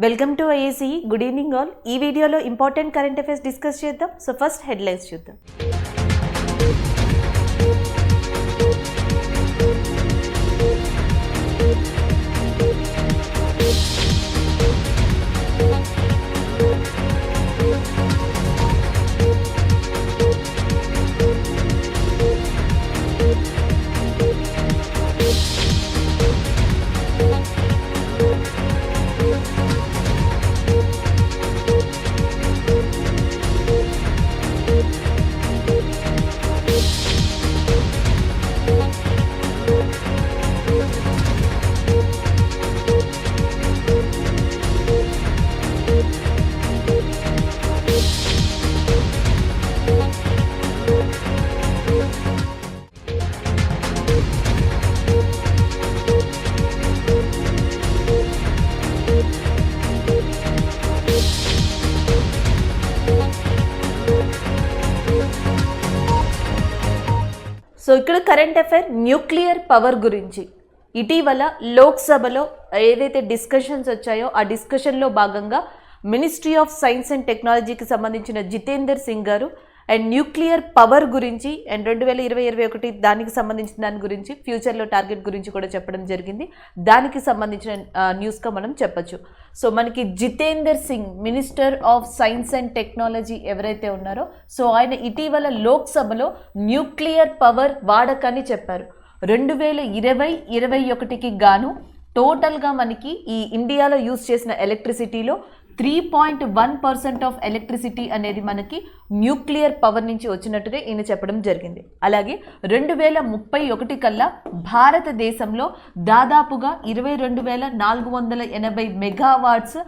Welcome to IAC. Good evening all. ఈ వీడియోలో important current affairs discuss చేద్దాం. So first headlines చూద్దాం. So ఇక్కడ కరెంట్ అఫైర్ న్యూక్లియర్ పవర్ గురించి. ఇటీవల లోక్సభలో ఏదైతే డిస్కషన్స్ వచ్చాయో ఆ డిస్కషన్లో భాగంగా మినిస్ట్రీ ఆఫ్ సైన్స్ అండ్ టెక్నాలజీకి సంబంధించిన జితేందర్ సింగ్ గారు అండ్ న్యూక్లియర్ పవర్ గురించి అండ్ 2020-21 దానికి సంబంధించిన దాని గురించి ఫ్యూచర్లో టార్గెట్ గురించి కూడా చెప్పడం జరిగింది. దానికి సంబంధించిన న్యూస్గా మనం చెప్పచ్చు. సో మనకి Jitender Singh minister of science and technology ఎవరైతే ఉన్నారో సో ఆయన ఇటీవల లోక్సభలో న్యూక్లియర్ పవర్ వాడకాన్ని చెప్పారు. 2020-21కి గాను టోటల్గా మనకి ఈ ఇండియాలో యూజ్ చేసిన ఎలక్ట్రిసిటీలో 3.1% ఆఫ్ ఎలక్ట్రిసిటీ అనేది మనకి న్యూక్లియర్ పవర్ నుంచి వచ్చినట్టుగా ఈయన చెప్పడం జరిగింది. అలాగే 2031 కల్లా భారతదేశంలో దాదాపుగా 22,480 మెగావాట్స్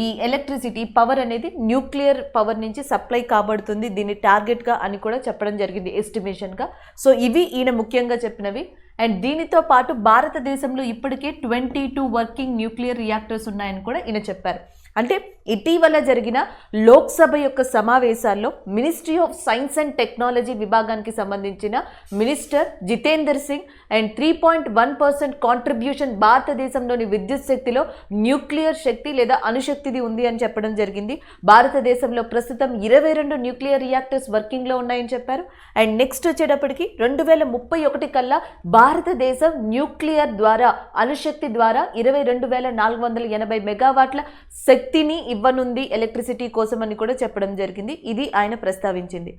ఈ ఎలక్ట్రిసిటీ పవర్ అనేది న్యూక్లియర్ పవర్ నుంచి సప్లై కాబడుతుంది దీని టార్గెట్గా అని కూడా చెప్పడం జరిగింది ఎస్టిమేషన్గా. సో ఇవి ఈయన ముఖ్యంగా చెప్పినవి. అండ్ దీనితో పాటు భారతదేశంలో ఇప్పటికే 22 వర్కింగ్ న్యూక్లియర్ రియాక్టర్స్ ఉన్నాయని కూడా ఈయన చెప్పారు. అంటే ఇటీవల జరిగిన లోక్సభ యొక్క సమావేశాల్లో ministry of science and technology విభాగానికి సంబంధించిన minister Jitender Singh and 3.1% contribution భారతదేశంలోని విద్యుత్ శక్తిలో న్యూక్లియర్ శక్తి లేదా అణుశక్తిది ఉంది అని చెప్పడం జరిగింది. భారతదేశంలో ప్రస్తుతం 22 న్యూక్లియర్ రియాక్టర్స్ వర్కింగ్లో ఉన్నాయని చెప్పారు. అండ్ నెక్స్ట్ వచ్చేటప్పటికి 2031 కల్లా భారతదేశం న్యూక్లియర్ ద్వారా అణుశక్తి ద్వారా 22,480 మెగావాట్ల శక్తిని ఇవ్వనుంది ఎలక్ట్రిసిటీ కోసం అని కూడా చెప్పడం జరిగింది. ఇది ఆయన ప్రస్తావించింది.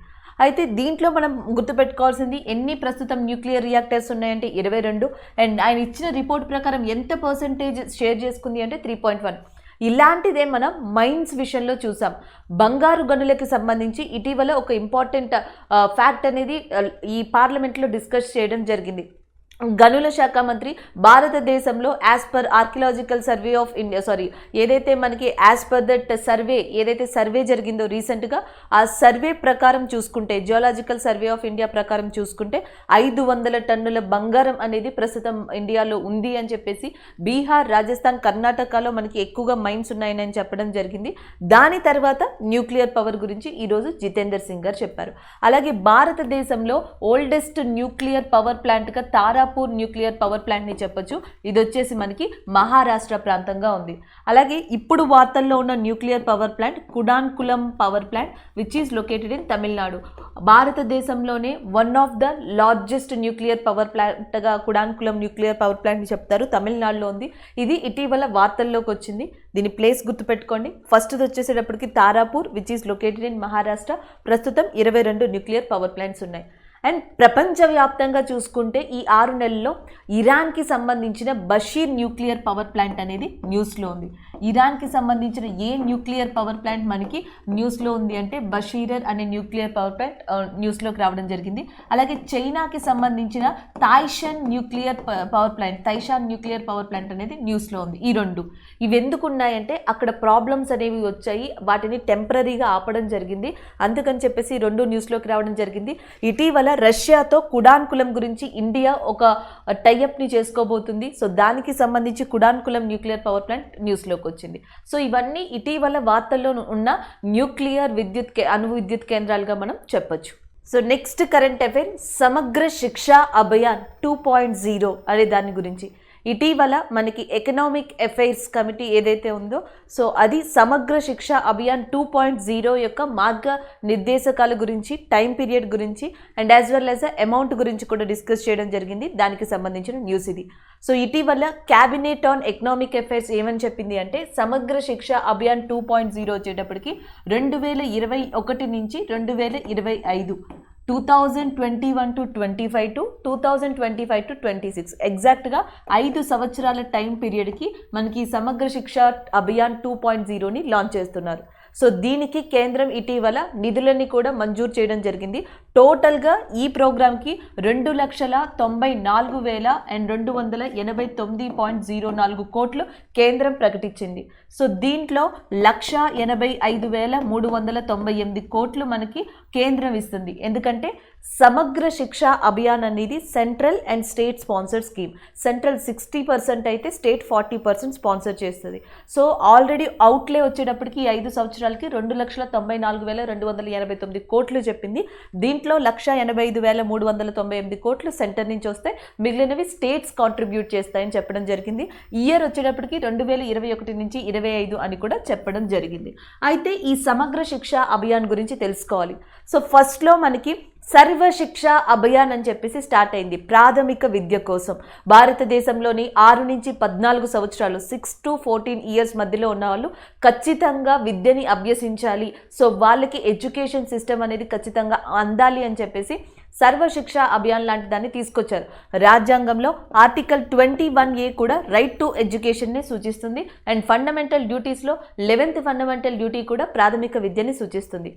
అయితే దీంట్లో మనం గుర్తుపెట్టుకోవాల్సింది ఎన్ని ప్రస్తుతం న్యూక్లియర్ రియాక్టర్స్ ఉన్నాయంటే 22. అండ్ ఆయన ఇచ్చిన రిపోర్ట్ ప్రకారం ఎంత పర్సెంటేజ్ షేర్ చేసుకుంది అంటే 3.1. ఇలాంటిదే మనం మైన్స్ విషయంలో చూసాం. బంగారు గనులకి సంబంధించి ఇటీవల ఒక ఇంపార్టెంట్ ఫ్యాక్ట్ అనేది ఈ పార్లమెంట్లో డిస్కస్ చేయడం జరిగింది. గనుల శాఖ మంత్రి భారతదేశంలో as per archaeological survey of India ఏదైతే మనకి యాజ్ పర్ దట్ సర్వే ఏదైతే సర్వే జరిగిందో రీసెంట్గా ఆ సర్వే ప్రకారం చూసుకుంటే జియోలాజికల్ సర్వే ఆఫ్ ఇండియా ప్రకారం చూసుకుంటే 500 టన్నుల బంగారం అనేది ప్రస్తుతం ఇండియాలో ఉంది అని చెప్పేసి బీహార్, రాజస్థాన్, కర్ణాటకలో మనకి ఎక్కువగా మైన్స్ ఉన్నాయని చెప్పడం జరిగింది. దాని తర్వాత న్యూక్లియర్ పవర్ గురించి ఈరోజు జితేందర్ సింగ్ గారు చెప్పారు. అలాగే భారతదేశంలో ఓల్డెస్ట్ న్యూక్లియర్ పవర్ ప్లాంట్గా తారాపూర్ న్యూక్లియర్ పవర్ ప్లాంట్ ని చెప్పొచ్చు. ఇది వచ్చేసి మనకి మహారాష్ట్ర ప్రాంతంగా ఉంది. అలాగే ఇప్పుడు వార్తల్లో ఉన్న nuclear power plant Kudankulam power plant which is located in Tamil Nadu. భారతదేశంలోనే one of the largest nuclear power ప్లాంట్గా కుడాన్కులం న్యూక్లియర్ పవర్ ప్లాంట్ ని చెప్తారు. తమిళనాడులో ఉంది. ఇది ఇటీవల వార్తల్లోకి వచ్చింది. దీని ప్లేస్ గుర్తుపెట్టుకోండి. ఫస్ట్ వచ్చేసేటప్పటికి Tarapur which is located in Maharashtra. ప్రస్తుతం 22 న్యూక్లియర్ పవర్ ప్లాంట్స్ ఉన్నాయి. అండ్ ప్రపంచవ్యాప్తంగా చూసుకుంటే ఈ 6 నెలల్లో ఇరాన్కి సంబంధించిన బషీర్ న్యూక్లియర్ పవర్ ప్లాంట్ అనేది న్యూస్లో ఉంది. ఇరాన్కి సంబంధించిన ఏ న్యూక్లియర్ పవర్ ప్లాంట్ మనకి న్యూస్లో ఉంది అంటే బషీరర్ అనే న్యూక్లియర్ పవర్ ప్లాంట్ న్యూస్లోకి రావడం జరిగింది. అలాగే చైనాకి సంబంధించిన తైషాన్ న్యూక్లియర్ పవర్ ప్లాంట్ అనేది న్యూస్లో ఉంది. ఈ రెండు ఇవి ఎందుకు ఉన్నాయంటే అక్కడ ప్రాబ్లమ్స్ అనేవి వచ్చాయి, వాటిని టెంపరీగా ఆపడం జరిగింది. అందుకని చెప్పేసి 2 న్యూస్లోకి రావడం జరిగింది. ఇటీవల రష్యాతో కుడాన్కులం గురించి ఇండియా ఒక టైఅప్ని చేసుకోబోతుంది. సో దానికి సంబంధించి కుడాన్కులం న్యూక్లియర్ పవర్ ప్లాంట్ న్యూస్లోకి వచ్చింది. సో ఇవన్నీ ఇటీవల వార్తల్లో ఉన్న న్యూక్లియర్ అణు విద్యుత్ కేంద్రాలుగా మనం చెప్పొచ్చు. సో నెక్స్ట్ కరెంట్ అఫైర్ సమగ్ర శిక్షా అభియాన్ 2.0 అనే దాని గురించి. ఇటీవల మనకి ఎకనామిక్ అఫైర్స్ కమిటీ ఏదైతే ఉందో సో అది సమగ్ర శిక్ష అభియాన్ 2.0 యొక్క మార్గ నిర్దేశకాల గురించి, టైం పీరియడ్ గురించి and as well as amount గురించి కూడా డిస్కస్ చేయడం జరిగింది. దానికి సంబంధించిన న్యూస్ ఇది. సో ఇటీవల క్యాబినెట్ ఆన్ ఎకనామిక్ అఫైర్స్ ఏమని చెప్పింది అంటే సమగ్ర శిక్ష అభియాన్ 2.0 వచ్చేటప్పటికి 2021 నుంచి 2025 2021 to 25 to 2025 to 26 ఎగ్జాక్ట్గా 5 సంవత్సరాల టైం పీరియడ్కి మనకి సమగ్ర శిక్ష అభియాన్ 2.0ని లాంచ్ చేస్తున్నారు. సో దీనికి కేంద్రం ఇటీవల నిధులని కూడా మంజూరు చేయడం జరిగింది. టోటల్గా ఈ ప్రోగ్రామ్కి 2,94,289.04 కోట్లు కేంద్రం ప్రకటించింది. సో దీంట్లో 1,85,398 కోట్లు మనకి కేంద్రం ఇస్తుంది. ఎందుకంటే సమగ్ర శిక్ష అభియాన్ అనేది central and state sponsored scheme. Central 60% అయితే స్టేట్ 40% స్పాన్సర్ చేస్తుంది. సో ఆల్రెడీ అవుట్లే వచ్చేటప్పటికి 5 సంవత్సరాలకి 2,94,289 కోట్లు చెప్పింది. దీంట్లో 1,85,398 కోట్లు సెంటర్ నుంచి వస్తాయి, మిగిలినవి స్టేట్స్ కాంట్రిబ్యూట్ చేస్తాయని చెప్పడం జరిగింది. ఇయర్ వచ్చేటప్పటికి 2021 నుంచి 25 అని కూడా చెప్పడం జరిగింది. అయితే ఈ సమగ్ర శిక్ష అభియాన్ గురించి తెలుసుకోవాలి. సో ఫస్ట్లో మనకి సర్వశిక్ష అభియాన్ అని చెప్పేసి స్టార్ట్ అయింది. ప్రాథమిక విద్య కోసం భారతదేశంలోని 6 నుంచి 14 సంవత్సరాలు 6 to 14 ఇయర్స్ మధ్యలో ఉన్న వాళ్ళు ఖచ్చితంగా విద్యని అభ్యసించాలి. సో వాళ్ళకి ఎడ్యుకేషన్ సిస్టమ్ అనేది ఖచ్చితంగా అందాలి అని చెప్పేసి సర్వశిక్ష అభియాన్ లాంటి దాన్ని తీసుకొచ్చారు. రాజ్యాంగంలో ఆర్టికల్ 21A కూడా రైట్ టు ఎడ్యుకేషన్ని సూచిస్తుంది. అండ్ ఫండమెంటల్ డ్యూటీస్లో 11th ఫండమెంటల్ డ్యూటీ కూడా ప్రాథమిక విద్యని సూచిస్తుంది.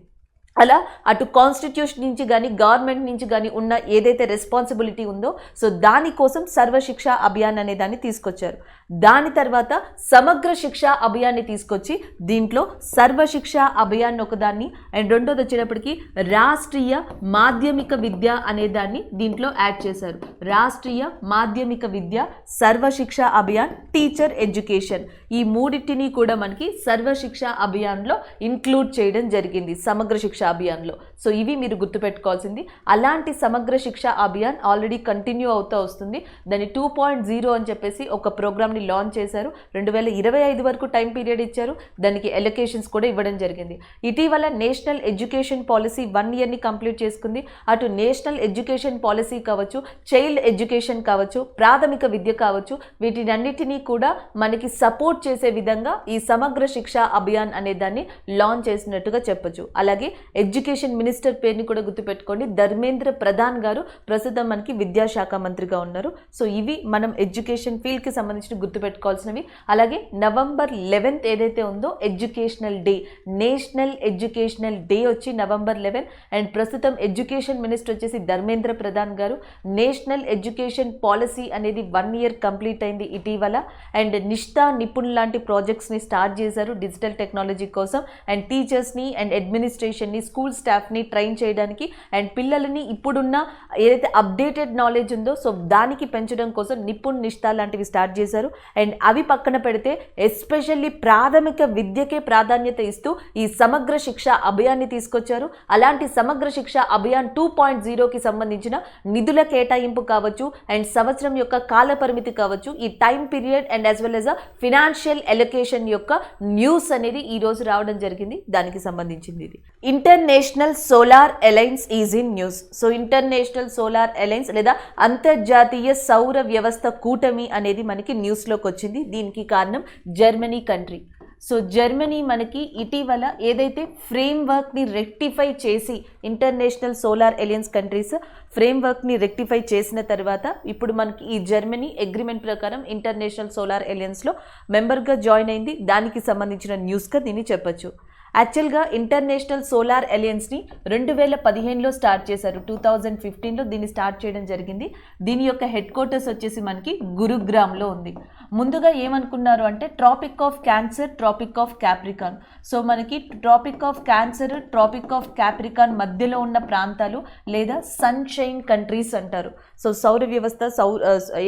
అలా అటు కాన్స్టిట్యూషన్ నుంచి కానీ గవర్నమెంట్ నుంచి కానీ ఉన్న ఏదైతే రెస్పాన్సిబిలిటీ ఉందో సో దానికోసం సర్వశిక్ష అభియాన్ అనే దాన్ని తీసుకొచ్చారు. దాని తర్వాత సమగ్ర శిక్ష అభియాన్ని తీసుకొచ్చి దీంట్లో సర్వశిక్ష అభియాన్ ఒకదాన్ని అండ్ రెండోది వచ్చేటప్పటికి రాష్ట్రీయ మాధ్యమిక విద్య అనే దాన్ని దీంట్లో యాడ్ చేశారు. రాష్ట్రీయ మాధ్యమిక విద్య, సర్వశిక్ష అభియాన్, టీచర్ ఎడ్యుకేషన్, ఈ మూడింటిని కూడా మనకి సర్వశిక్ష అభియాన్లో ఇంక్లూడ్ చేయడం జరిగింది సమగ్ర శిక్ష అభియాన్లో. సో ఇవి మీరు గుర్తుపెట్టుకోవాల్సింది. అలాంటి సమగ్ర శిక్ష అభియాన్ ఆల్రెడీ కంటిన్యూ అవుతూ వస్తుంది. దాన్ని 2.0 అని చెప్పేసి ఒక ప్రోగ్రామ్ని లాంచ్ చేశారు. 2025 వరకు టైం పీరియడ్ ఇచ్చారు. దానికి ఎలొకేషన్స్ కూడా ఇవ్వడం జరిగింది. ఇటీవల నేషనల్ ఎడ్యుకేషన్ పాలసీ 1 ఇయర్ని కంప్లీట్ చేసుకుంది. అటు నేషనల్ ఎడ్యుకేషన్ పాలసీ కావచ్చు, చైల్డ్ ఎడ్యుకేషన్ కావచ్చు, ప్రాథమిక విద్య కావచ్చు, వీటినన్నిటినీ కూడా మనకి సపోర్ట్ చేసే విధంగా ఈ సమగ్ర శిక్ష అభియాన్ అనే దాన్ని లాంచ్ చేసినట్టుగా చెప్పొచ్చు. అలాగే ఎడ్యుకేషన్ మినిస్టర్ పేరుని కూడా గుర్తుపెట్టుకోండి, ధర్మేంద్ర ప్రధాన్ గారు ప్రస్తుతం మనకి విద్యాశాఖ మంత్రిగా ఉన్నారు. సో ఇవి మనం ఎడ్యుకేషన్ ఫీల్డ్కి సంబంధించిన గుర్తుపెట్టుకోవాల్సినవి. అలాగే November 11th ఏదైతే ఉందో educational day, national educational day వచ్చి November 11 అండ్ ప్రస్తుతం ఎడ్యుకేషన్ మినిస్టర్ వచ్చేసి ధర్మేంద్ర ప్రధాన్ గారు. నేషనల్ ఎడ్యుకేషన్ పాలసీ అనేది 1 ఇయర్ కంప్లీట్ అయింది ఇటీవల. అండ్ నిష్ఠా నిపుణ్ లాంటి ప్రాజెక్ట్స్ని స్టార్ట్ చేశారు డిజిటల్ టెక్నాలజీ కోసం. అండ్ టీచర్స్ని అండ్ అడ్మినిస్ట్రేషన్ని, స్కూల్ స్టాఫ్ని ట్రైన్ చేయడానికి అండ్ పిల్లలని ఇప్పుడున్న ఏదైతే అప్డేటెడ్ నాలెడ్జ్ ఉందో సో దానికి పెంచడం కోసం నిపుణ్ నిష్ఠా లాంటివి స్టార్ట్ చేశారు. అండ్ అవి పక్కన పెడితే ఎస్పెషల్లీ ప్రాథమిక విద్యకే ప్రాధాన్యత ఇస్తూ ఈ సమగ్ర శిక్ష అభియాన్ని తీసుకొచ్చారు. అలాంటి సమగ్ర శిక్ష అభియాన్ 2.0కి సంబంధించిన నిధుల కేటాయింపు కావచ్చు అండ్ సంవత్సరం యొక్క కాల పరిమితి కావచ్చు, ఈ time period and as well as financial allocation యొక్క న్యూస్ అనేది ఈ రోజు రావడం జరిగింది. దానికి సంబంధించింది ఇది. International solar alliance is in news. So international solar alliance లేదా అంతర్జాతీయ సౌర వ్యవస్థ కూటమి అనేది మనకి న్యూస్లోకి వచ్చింది. దీనికి కారణం జర్మనీ కంట్రీ. సో జర్మనీ మనకి ఇటీవల ఏదైతే ఫ్రేమ్వర్క్ని రెక్టిఫై చేసి ఇంటర్నేషనల్ సోలార్ అలయన్స్ కంట్రీస్ ఫ్రేమ్వర్క్ని రెక్టిఫై చేసిన తర్వాత ఇప్పుడు మనకి ఈ జర్మనీ అగ్రిమెంట్ ప్రకారం ఇంటర్నేషనల్ సోలార్ అలయన్స్లో మెంబర్గా జాయిన్ అయింది. దానికి సంబంధించిన న్యూస్గా దీన్ని చెప్పచ్చు. యాక్చువల్గా ఇంటర్నేషనల్ సోలార్ అలయన్స్ని 2015లో స్టార్ట్ చేశారు. 2015లో దీన్ని స్టార్ట్ చేయడం జరిగింది. దీని యొక్క హెడ్ క్వార్టర్స్ వచ్చేసి మనకి గురుగ్రామ్లో ఉంది. ముందుగా ఏమనుకున్నారు అంటే tropic of cancer, tropic of capricorn. So మనకి tropic of cancer, tropic of capricorn మధ్యలో ఉన్న ప్రాంతాలు లేదా సన్షైన్ కంట్రీస్ అంటారు. సో సౌర వ్యవస్థ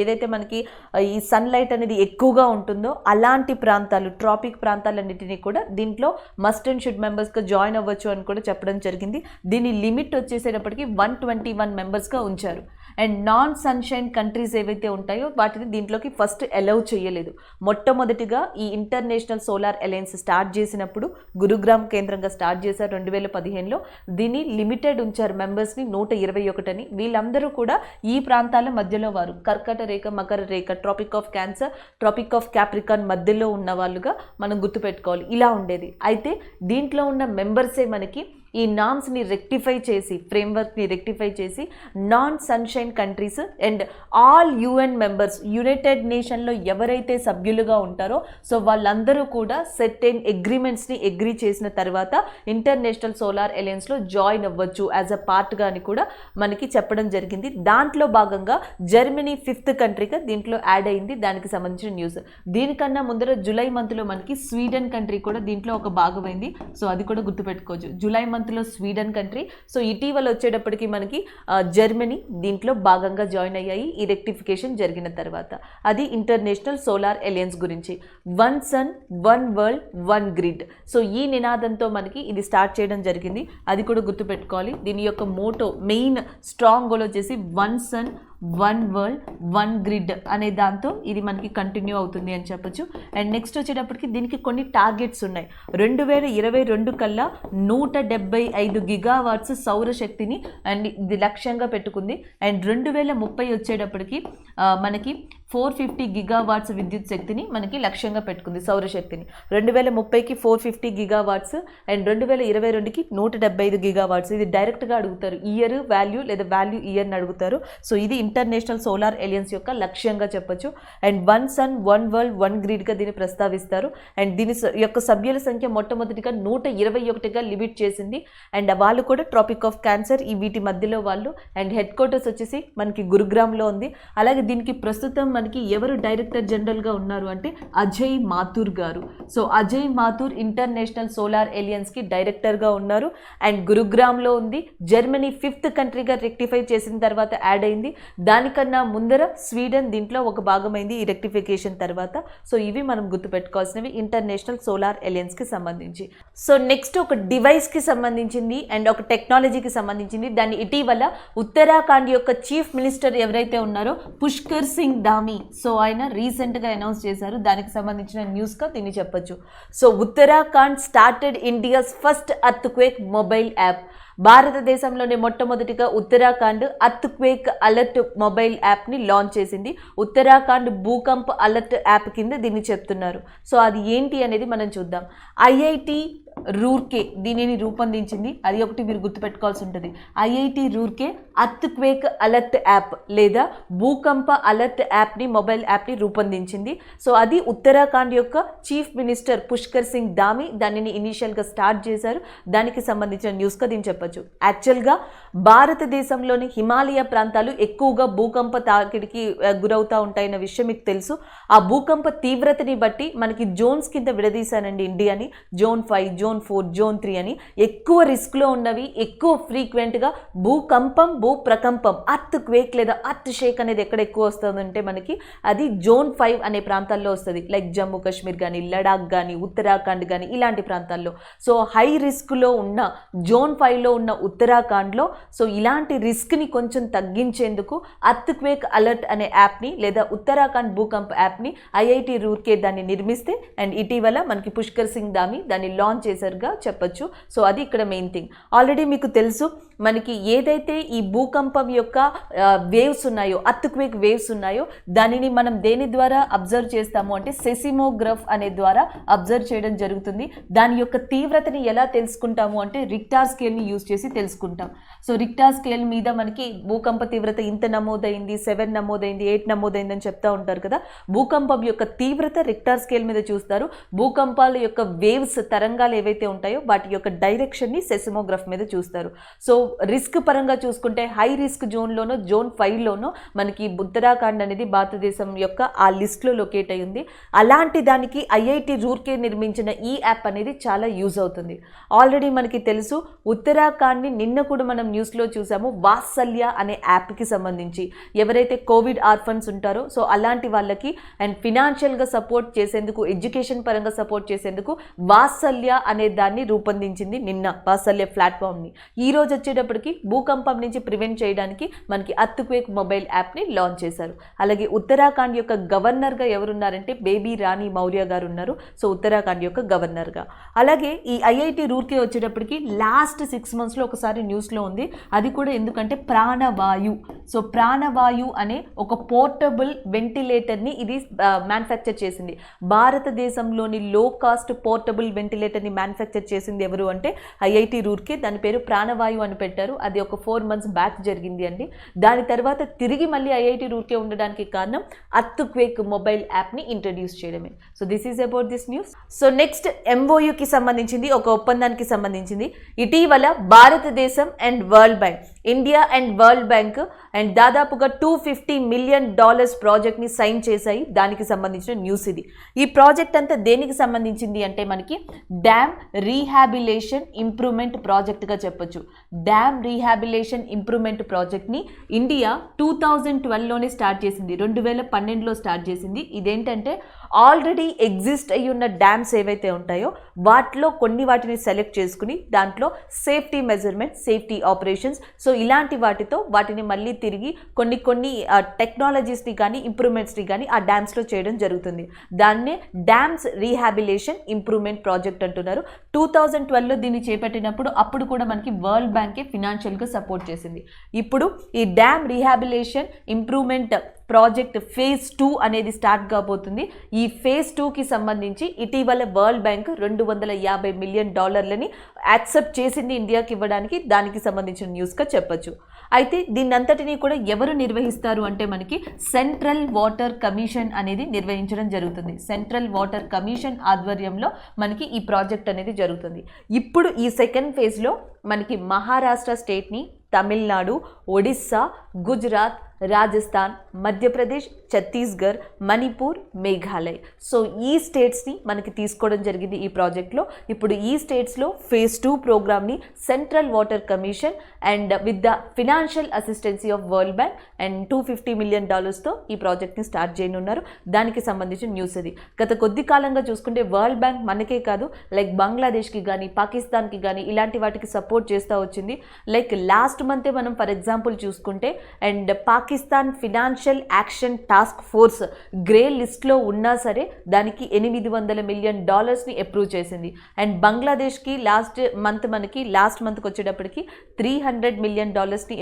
ఏదైతే మనకి ఈ సన్లైట్ అనేది ఎక్కువగా ఉంటుందో అలాంటి ప్రాంతాలు, ట్రాపిక్ ప్రాంతాలన్నిటినీ కూడా దీంట్లో మస్ట్ అండ్ షుడ్ మెంబర్స్గా జాయిన్ అవ్వచ్చు అని కూడా చెప్పడం జరిగింది. దీని లిమిట్ వచ్చేసేటప్పటికి 121 మెంబర్స్గా ఉంచారు. అండ్ నాన్ సన్షైన్ కంట్రీస్ ఏవైతే ఉంటాయో వాటిని దీంట్లోకి ఫస్ట్ అలౌ చేయలేదు. మొట్టమొదటిగా ఈ ఇంటర్నేషనల్ సోలార్ అలయన్స్ స్టార్ట్ చేసినప్పుడు గురుగ్రామ్ కేంద్రంగా స్టార్ట్ చేశారు 2015లో. దీన్ని లిమిటెడ్ ఉంచారు మెంబర్స్ని 121 అని. వీళ్ళందరూ కూడా ఈ ప్రాంతాల మధ్యలో వారు, కర్కట రేఖ, మకర రేఖ, tropic of cancer, tropic of capricorn మధ్యలో ఉన్న వాళ్ళుగా మనం గుర్తుపెట్టుకోవాలి. ఇలా ఉండేది. అయితే దీంట్లో ఉన్న మెంబర్సే మనకి ఈ నామ్స్ని రెక్టిఫై చేసి, ఫ్రేమ్వర్క్ని రెక్టిఫై చేసి non sunshine countries and all UN members, united నేషన్లో ఎవరైతే సభ్యులుగా ఉంటారో సో వాళ్ళందరూ కూడా సెర్టెన్ అగ్రిమెంట్స్ని అగ్రీ చేసిన తర్వాత ఇంటర్నేషనల్ సోలార్ అలయన్స్లో జాయిన్ అవ్వచ్చు యాజ్ అ పార్ట్గా అని కూడా మనకి చెప్పడం జరిగింది. దాంట్లో భాగంగా జర్మనీ 5th కంట్రీగా దీంట్లో యాడ్ అయింది. దానికి సంబంధించిన న్యూస్. దీనికన్నా ముందర జూలై మంత్లో మనకి స్వీడన్ కంట్రీ కూడా దీంట్లో ఒక భాగమైంది. సో అది కూడా గుర్తుపెట్టుకోవచ్చు. జూలై మంత్లో స్వీడన్ కంట్రీ. సో ఇటీవల వచ్చేటప్పటికి మనకి జర్మనీ దీంట్లో భాగంగా జాయిన్ అయ్యాయి ఈ రెక్టిఫికేషన్ జరిగిన తర్వాత. అది ఇంటర్నేషనల్ సోలార్ అలయన్స్ గురించి. 1 సన్ 1 వరల్డ్ 1 గ్రిడ్. సో ఈ నినాదంతో మనకి ఇది స్టార్ట్ చేయడం జరిగింది. అది కూడా గుర్తుపెట్టుకోవాలి. దీని యొక్క మోటో, మెయిన్ స్ట్రాంగ్ గోల్ వచ్చేసి 1 సన్ 1 వరల్డ్ 1 గ్రిడ్ అనే దాంతో ఇది మనకి కంటిన్యూ అవుతుంది అని చెప్పొచ్చు. అండ్ నెక్స్ట్ వచ్చేటప్పటికి దీనికి కొన్ని టార్గెట్స్ ఉన్నాయి. 2022 కల్లా 175 గిగావాట్స్ సౌరశక్తిని అండ్ ఇది లక్ష్యంగా పెట్టుకుంది. అండ్ 2030 వచ్చేటప్పటికి మనకి 450 గిగావాట్స్ విద్యుత్ శక్తిని మనకి లక్ష్యంగా పెట్టుకుంది, సౌరశక్తిని. 2030కి 450 గిగావాట్స్ అండ్ 2022కి 175 గిగావాట్స్. ఇది డైరెక్ట్గా అడుగుతారు, ఇయర్ వాల్యూ లేదా వాల్యూ ఇయర్ని అడుగుతారు. సో ఇది ఇంటర్నేషనల్ సోలార్ అలయన్స్ యొక్క లక్ష్యంగా చెప్పొచ్చు. అండ్ 1 సన్ 1 వరల్డ్ 1 గ్రిడ్గా దీన్ని ప్రస్తావిస్తారు. అండ్ దీని యొక్క సభ్యుల సంఖ్య మొట్టమొదటిగా 121గా లిమిట్ చేసింది. అండ్ వాళ్ళు కూడా ట్రాపిక్ ఆఫ్ క్యాన్సర్ ఈ వీటి మధ్యలో వాళ్ళు. అండ్ హెడ్ క్వార్టర్స్ వచ్చేసి మనకి గురుగ్రామ్లో ఉంది. అలాగే దీనికి ప్రస్తుతం మనకి ఎవరు డైరెక్టర్ జనరల్గా ఉన్నారు అంటే అజయ్ మాథూర్ గారు. So Ajay Mathur international solar అలయన్స్కి డైరెక్టర్గా ఉన్నారు. అండ్ గురుగ్రామ్లో ఉంది. జర్మనీ 5th కంట్రీగా రెక్టిఫై చేసిన తర్వాత యాడ్ అయింది. దానికన్నా ముందర స్వీడన్ దీంట్లో ఒక భాగమైంది ఈ రెక్టిఫికేషన్ తర్వాత. సో ఇవి మనం గుర్తుపెట్టుకోవాల్సినవి ఇంటర్నేషనల్ సోలార్ అలయన్స్కి సంబంధించి. సో నెక్స్ట్ ఒక డివైస్కి సంబంధించింది అండ్ ఒక టెక్నాలజీకి సంబంధించింది. దాన్ని ఇటీవల ఉత్తరాఖండ్ యొక్క చీఫ్ మినిస్టర్ ఎవరైతే ఉన్నారో పుష్కర్ సింగ్ ధామీ, సో ఆయన రీసెంట్గా అనౌన్స్ చేశారు. దానికి సంబంధించిన న్యూస్గా దీన్ని చెప్పొచ్చు. So Uttarakhand started India's first earthquake mobile app. భారతదేశంలోనే మొట్టమొదటిగా ఉత్తరాఖండ్ ఎర్త్క్వేక్ అలర్ట్ మొబైల్ యాప్ని లాంచ్ చేసింది. ఉత్తరాఖండ్ భూకంప్ అలర్ట్ యాప్ కింద దీన్ని చెప్తున్నారు. సో అది ఏంటి అనేది మనం చూద్దాం. ఐఐటి రూర్కే దీనిని రూపొందించింది. అది ఒకటి మీరు గుర్తుపెట్టుకోవాల్సి ఉంటుంది. IIT Roorkee earthquake alert app లేదా భూకంప అలర్ట్ యాప్ని, మొబైల్ యాప్ని రూపొందించింది. సో అది ఉత్తరాఖండ్ యొక్క చీఫ్ మినిస్టర్ పుష్కర్ సింగ్ ధామీ దానిని ఇనీషియల్గా స్టార్ట్ చేశారు. దానికి సంబంధించిన న్యూస్గా దీన్ని చెప్పొచ్చు. యాక్చువల్గా భారతదేశంలోని హిమాలయ ప్రాంతాలు ఎక్కువగా భూకంప తాకిడికి గురవుతూ ఉంటాయన్న విషయం మీకు తెలుసు. ఆ భూకంప తీవ్రతని బట్టి మనకి జోన్స్ కింద విడదీశానండి ఇండియాని. జోన్ 5, జోన్ 4, జోన్ 3 అని. ఎక్కువ రిస్క్లో ఉన్నవి, ఎక్కువ ఫ్రీక్వెంట్గా భూకంపం, భూప్రకంపం, అర్త్ క్వేక్ లేదా అర్త్ షేక్ అనేది ఎక్కడ ఎక్కువ వస్తుందంటే మనకి అది జోన్ 5 అనే ప్రాంతాల్లో వస్తుంది. లైక్ జమ్మూ కాశ్మీర్ కానీ, లడాక్ కానీ, ఉత్తరాఖండ్ కానీ ఇలాంటి ప్రాంతాల్లో. సో హై రిస్క్లో ఉన్న జోన్ 5లో ఉన్న ఉత్తరాఖండ్లో సో ఇలాంటి రిస్క్ని కొంచెం తగ్గించేందుకు అర్త్ క్వేక్ అలర్ట్ అనే యాప్ని లేదా ఉత్తరాఖండ్ భూకంప్ యాప్ని ఐఐటి రూర్కే దాన్ని నిర్మిస్తే అండ్ ఇటీవల మనకి పుష్కర్ సింగ్ ధామీ దాన్ని లాంచ్ చేశారుగా చెప్పొచ్చు. సో అది ఇక్కడ మెయిన్ థింగ్. ఆల్రెడీ మీకు తెలుసు మనకి ఏదైతే ఈ భూకంపం యొక్క వేవ్స్ ఉన్నాయో, అర్త్ క్వేక్ వేవ్స్ ఉన్నాయో దానిని మనం దేని ద్వారా అబ్జర్వ్ చేస్తాము అంటే సెసిమోగ్రాఫ్ అనే ద్వారా అబ్జర్వ్ చేయడం జరుగుతుంది. దాని యొక్క తీవ్రతని ఎలా తెలుసుకుంటాము అంటే రిక్టార్ స్కేల్ని యూజ్ చేసి తెలుసుకుంటాం. సో రిక్టార్ స్కేల్ మీద మనకి భూకంప తీవ్రత ఇంత నమోదైంది, 7 నమోదైంది, 8 నమోదైంది అని చెప్తా ఉంటారు కదా. భూకంపం యొక్క తీవ్రత రిక్టార్ స్కేల్ మీద చూస్తారు. భూకంపాల యొక్క వేవ్స్, తరంగాలు ఏవైతే ఉంటాయో వాటి యొక్క డైరెక్షన్ని సెసిమోగ్రాఫ్ మీద చూస్తారు. సో రిస్క్ పరంగా చూసుకుంటే హై రిస్క్ జోన్లోనో జోన్ 5లోనో మనకి ఉత్తరాఖండ్ అనేది భారతదేశం యొక్క ఆ లిస్ట్లో లొకేట్ అయ్యింది. అలాంటి దానికి ఐఐటి రూర్కే నిర్మించిన ఈ యాప్ అనేది చాలా యూజ్ అవుతుంది. ఆల్రెడీ మనకి తెలుసు ఉత్తరాఖండ్ని నిన్న కూడా మనం న్యూస్లో చూసాము, వాత్సల్య అనే యాప్కి సంబంధించి ఎవరైతే కోవిడ్ ఆర్ఫన్స్ ఉంటారో సో అలాంటి వాళ్ళకి అండ్ ఫినాన్షియల్గా సపోర్ట్ చేసేందుకు, ఎడ్యుకేషన్ పరంగా సపోర్ట్ చేసేందుకు వాత్సల్య అనే దాన్ని రూపొందించింది నిన్న, వాత్సల్య ప్లాట్ఫామ్ని. ఈ రోజు వచ్చేటప్పటికి భూకంపం నుంచి ప్రివెంట్ చేయడానికి మనకి అర్త్క్వేక్ మొబైల్ యాప్ని లాంచ్ చేశారు. అలాగే ఉత్తరాఖండ్ యొక్క గవర్నర్గా ఎవరున్నారంటే బేబీ రాణి మౌర్య గారు ఉన్నారు. సో ఉత్తరాఖండ్ యొక్క గవర్నర్గా. అలాగే ఈ ఐఐటి రూర్కే వచ్చేటప్పటికి లాస్ట్ 6 monthsలో ఒకసారి న్యూస్లో ఉంది. అది కూడా ఎందుకంటే ప్రాణవాయు. సో ప్రాణవాయు అనే ఒక పోర్టబుల్ వెంటిలేటర్ని ఇది మ్యానుఫ్యాక్చర్ చేసింది. భారతదేశంలోని లో కాస్ట్ పోర్టబుల్ వెంటిలేటర్ని మ్యానుఫ్యాక్చర్ చేసింది ఎవరు అంటే ఐఐటి రూర్కే. దాని పేరు ప్రాణవాయు అని పెట్టారు. అది ఒక 4 months బ్యాక్ జరిగింది అండి. దాని తర్వాత తిరిగి మళ్ళీ ఐఐటి రూర్కే ఉండడానికి కారణం అర్త్క్వేక్ మొబైల్ యాప్ని ఇంట్రడ్యూస్ చేయడమే. So this is about this news. So next ఎంఓయూకి సంబంధించింది, ఒక ఒప్పందానికి సంబంధించింది. ఇటీవల భారతదేశం and world bank, India and world bank and దాదాపుగా $250 million ప్రాజెక్ట్ని సైన్ చేశాయి. దానికి సంబంధించిన న్యూస్ ఇది. ఈ ప్రాజెక్ట్ అంతా దేనికి సంబంధించింది అంటే మనకి డ్యామ్ రీహాబిలేషన్ ఇంప్రూవ్మెంట్ ప్రాజెక్ట్గా చెప్పొచ్చు. డ్యామ్ రీహాబిలేషన్ ఇంప్రూవ్మెంట్ ప్రాజెక్ట్ని ఇండియా 2012లోనే స్టార్ట్ చేసింది, 2012లో స్టార్ట్ చేసింది. ఇదేంటంటే ఆల్రెడీ ఎగ్జిస్ట్ అయ్యి ఉన్న డ్యామ్స్ ఏవైతే ఉంటాయో వాటిలో వాటిని సెలెక్ట్ చేసుకుని దాంట్లో safety measurement, safety operations, so ఇలాంటి వాటిని మళ్ళీ తిరిగి కొన్ని టెక్నాలజీస్ని కానీ ఇంప్రూవ్మెంట్స్ని కానీ ఆ డ్యామ్స్లో చేయడం జరుగుతుంది. దాన్నే డ్యామ్స్ రీహాబిలేషన్ ఇంప్రూవ్మెంట్ ప్రాజెక్ట్ అంటున్నారు. 2012లో దీన్ని చేపట్టినప్పుడు అప్పుడు కూడా మనకి వరల్డ్ బ్యాంకే ఫినాన్షియల్గా సపోర్ట్ చేసింది. ఇప్పుడు ఈ dam rehabilitation improvement project phase 2 అనేది స్టార్ట్ కాబోతుంది. ఈ ఫేజ్ 2కి సంబంధించి ఇటీవల వరల్డ్ బ్యాంక్ $250 million యాక్సెప్ట్ చేసింది ఇండియాకి ఇవ్వడానికి. దానికి సంబంధించిన న్యూస్గా చెప్పొచ్చు. అయితే దీన్నంతటినీ కూడా ఎవరు నిర్వహిస్తారు అంటే మనకి సెంట్రల్ వాటర్ కమిషన్ అనేది నిర్వహించడం జరుగుతుంది. సెంట్రల్ వాటర్ కమిషన్ ఆధ్వర్యంలో మనకి ఈ ప్రాజెక్ట్ అనేది జరుగుతుంది. ఇప్పుడు ఈ సెకండ్ ఫేజ్లో మనకి మహారాష్ట్ర స్టేట్ని, తమిళనాడు, ఒడిస్సా, గుజరాత్, రాజస్థాన్, మధ్యప్రదేశ్, ఛత్తీస్గఢ్, మణిపూర్, మేఘాలయ్, సో ఈ స్టేట్స్ని మనకి తీసుకోవడం జరిగింది ఈ ప్రాజెక్ట్లో. ఇప్పుడు ఈ స్టేట్స్లో ఫేజ్ 2 ప్రోగ్రామ్ని central water commission and with the financial assistance of world bank and $250 million ఈ ప్రాజెక్ట్ని స్టార్ట్ చేయనున్నారు. దానికి సంబంధించిన న్యూస్ అది. గత కొద్ది కాలంగా చూసుకుంటే వరల్డ్ బ్యాంక్ మనకే కాదు, లైక్ బంగ్లాదేశ్కి కానీ పాకిస్తాన్కి కానీ ఇలాంటి వాటికి సపోర్ట్ చేస్తూ వచ్చింది. లైక్ లాస్ట్ మంతే మనం ఫర్ ఎగ్జాంపుల్ చూసుకుంటే and Pakistan financial action task force grey లిస్ట్లో ఉన్నా సరే దానికి $800 million అప్రూవ్ చేసింది. అండ్ బంగ్లాదేశ్కి లాస్ట్ మంత్కి వచ్చేటప్పటికి $300 million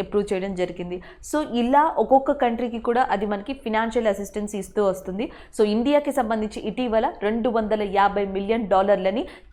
అప్రూవ్ చేయడం జరిగింది. సో ఇలా ఒక్కొక్క కంట్రీకి కూడా అది మనకి ఫినాన్షియల్ అసిస్టెన్స్ ఇస్తూ వస్తుంది. సో ఇండియాకి సంబంధించి ఇటీవల $250 million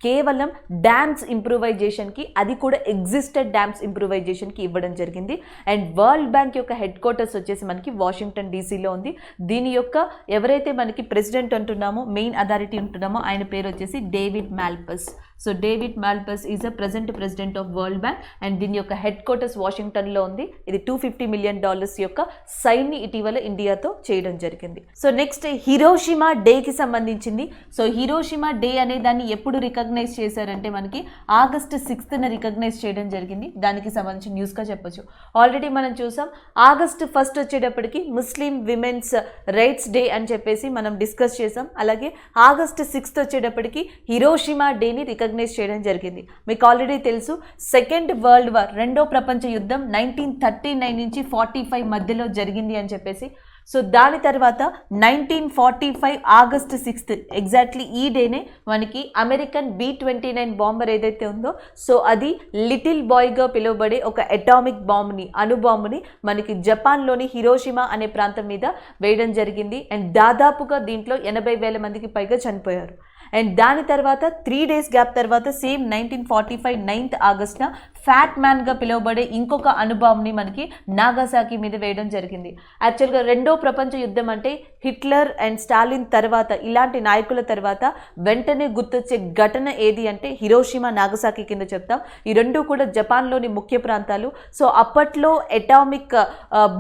కేవలం డ్యామ్స్ ఇంప్రూవైజేషన్కి, అది కూడా ఎగ్జిస్టెడ్ డ్యామ్స్ ఇంప్రూవైజేషన్కి ఇవ్వడం జరిగింది. అండ్ వరల్డ్ బ్యాంక్ యొక్క హెడ్ క్వార్టర్స్ వచ్చేసి మనకి వాషింగ్టన్ డీసీలో ఉంది. దీని యొక్క ఎవరైతే మనకి ప్రెసిడెంట్ అంటున్నామో, మెయిన్ అథారిటీ ఉంటున్నామో ఆయన పేరు వచ్చేసి David Malpass. So David Malpass is a present president of world bank and దీని యొక్క హెడ్ క్వార్టర్స్ వాషింగ్టన్లో ఉంది. ఇది $250 million యొక్క సైన్ని ఇటీవల ఇండియాతో చేయడం జరిగింది. సో నెక్స్ట్ హిరోషిమా డేకి సంబంధించింది. సో హిరోషిమా డే అనే దాన్ని ఎప్పుడు రికగ్నైజ్ చేశారంటే మనకి August 6th రికగ్నైజ్ చేయడం జరిగింది. దానికి సంబంధించిన న్యూస్గా చెప్పొచ్చు. ఆల్రెడీ మనం చూసాం August 1st వచ్చేటప్పటికి ముస్లిం విమెన్స్ రైట్స్ డే అని చెప్పేసి మనం డిస్కస్ చేసాం. అలాగే August 6th వచ్చేటప్పటికి హిరోషిమా డేని రికగ్నైజ్ చేయడం జరిగింది. మీకు ఆల్రెడీ తెలుసు సెకండ్ వరల్డ్ వార్, రెండో ప్రపంచ యుద్ధం 1939 నుంచి 45 మధ్యలో జరిగింది అని చెప్పేసి. సో దాని తర్వాత 1945 August 6th ఎగ్జాక్ట్లీ ఈ డేనే మనకి అమెరికన్ B-29 బాంబర్ ఏదైతే ఉందో సో అది లిటిల్ బాయ్గా పిలువబడే ఒక అటామిక్ బాంబ్ని, అణుబాంబుని మనకి జపాన్లోని హిరోషిమా అనే ప్రాంతం మీద వేయడం జరిగింది. అండ్ దాదాపుగా దీంట్లో 80,000 మందికి పైగా చనిపోయారు. అండ్ దాని తర్వాత 3 days గ్యాప్ తర్వాత సేమ్ 1945 9th August ఫ్యాట్ మ్యాన్గా పిలువబడే ఇంకొక అణుబాంని మనకి నాగాసాకి మీద వేయడం జరిగింది. యాక్చువల్గా రెండో ప్రపంచ యుద్ధం అంటే హిట్లర్ అండ్ స్టాలిన్ తర్వాత ఇలాంటి నాయకుల తర్వాత వెంటనే గుర్తొచ్చే ఘటన ఏది అంటే హిరోషిమా నాగసాకి కింద చెప్తాం. ఈ రెండు కూడా జపాన్లోని ముఖ్య ప్రాంతాలు. సో అప్పట్లో అటామిక్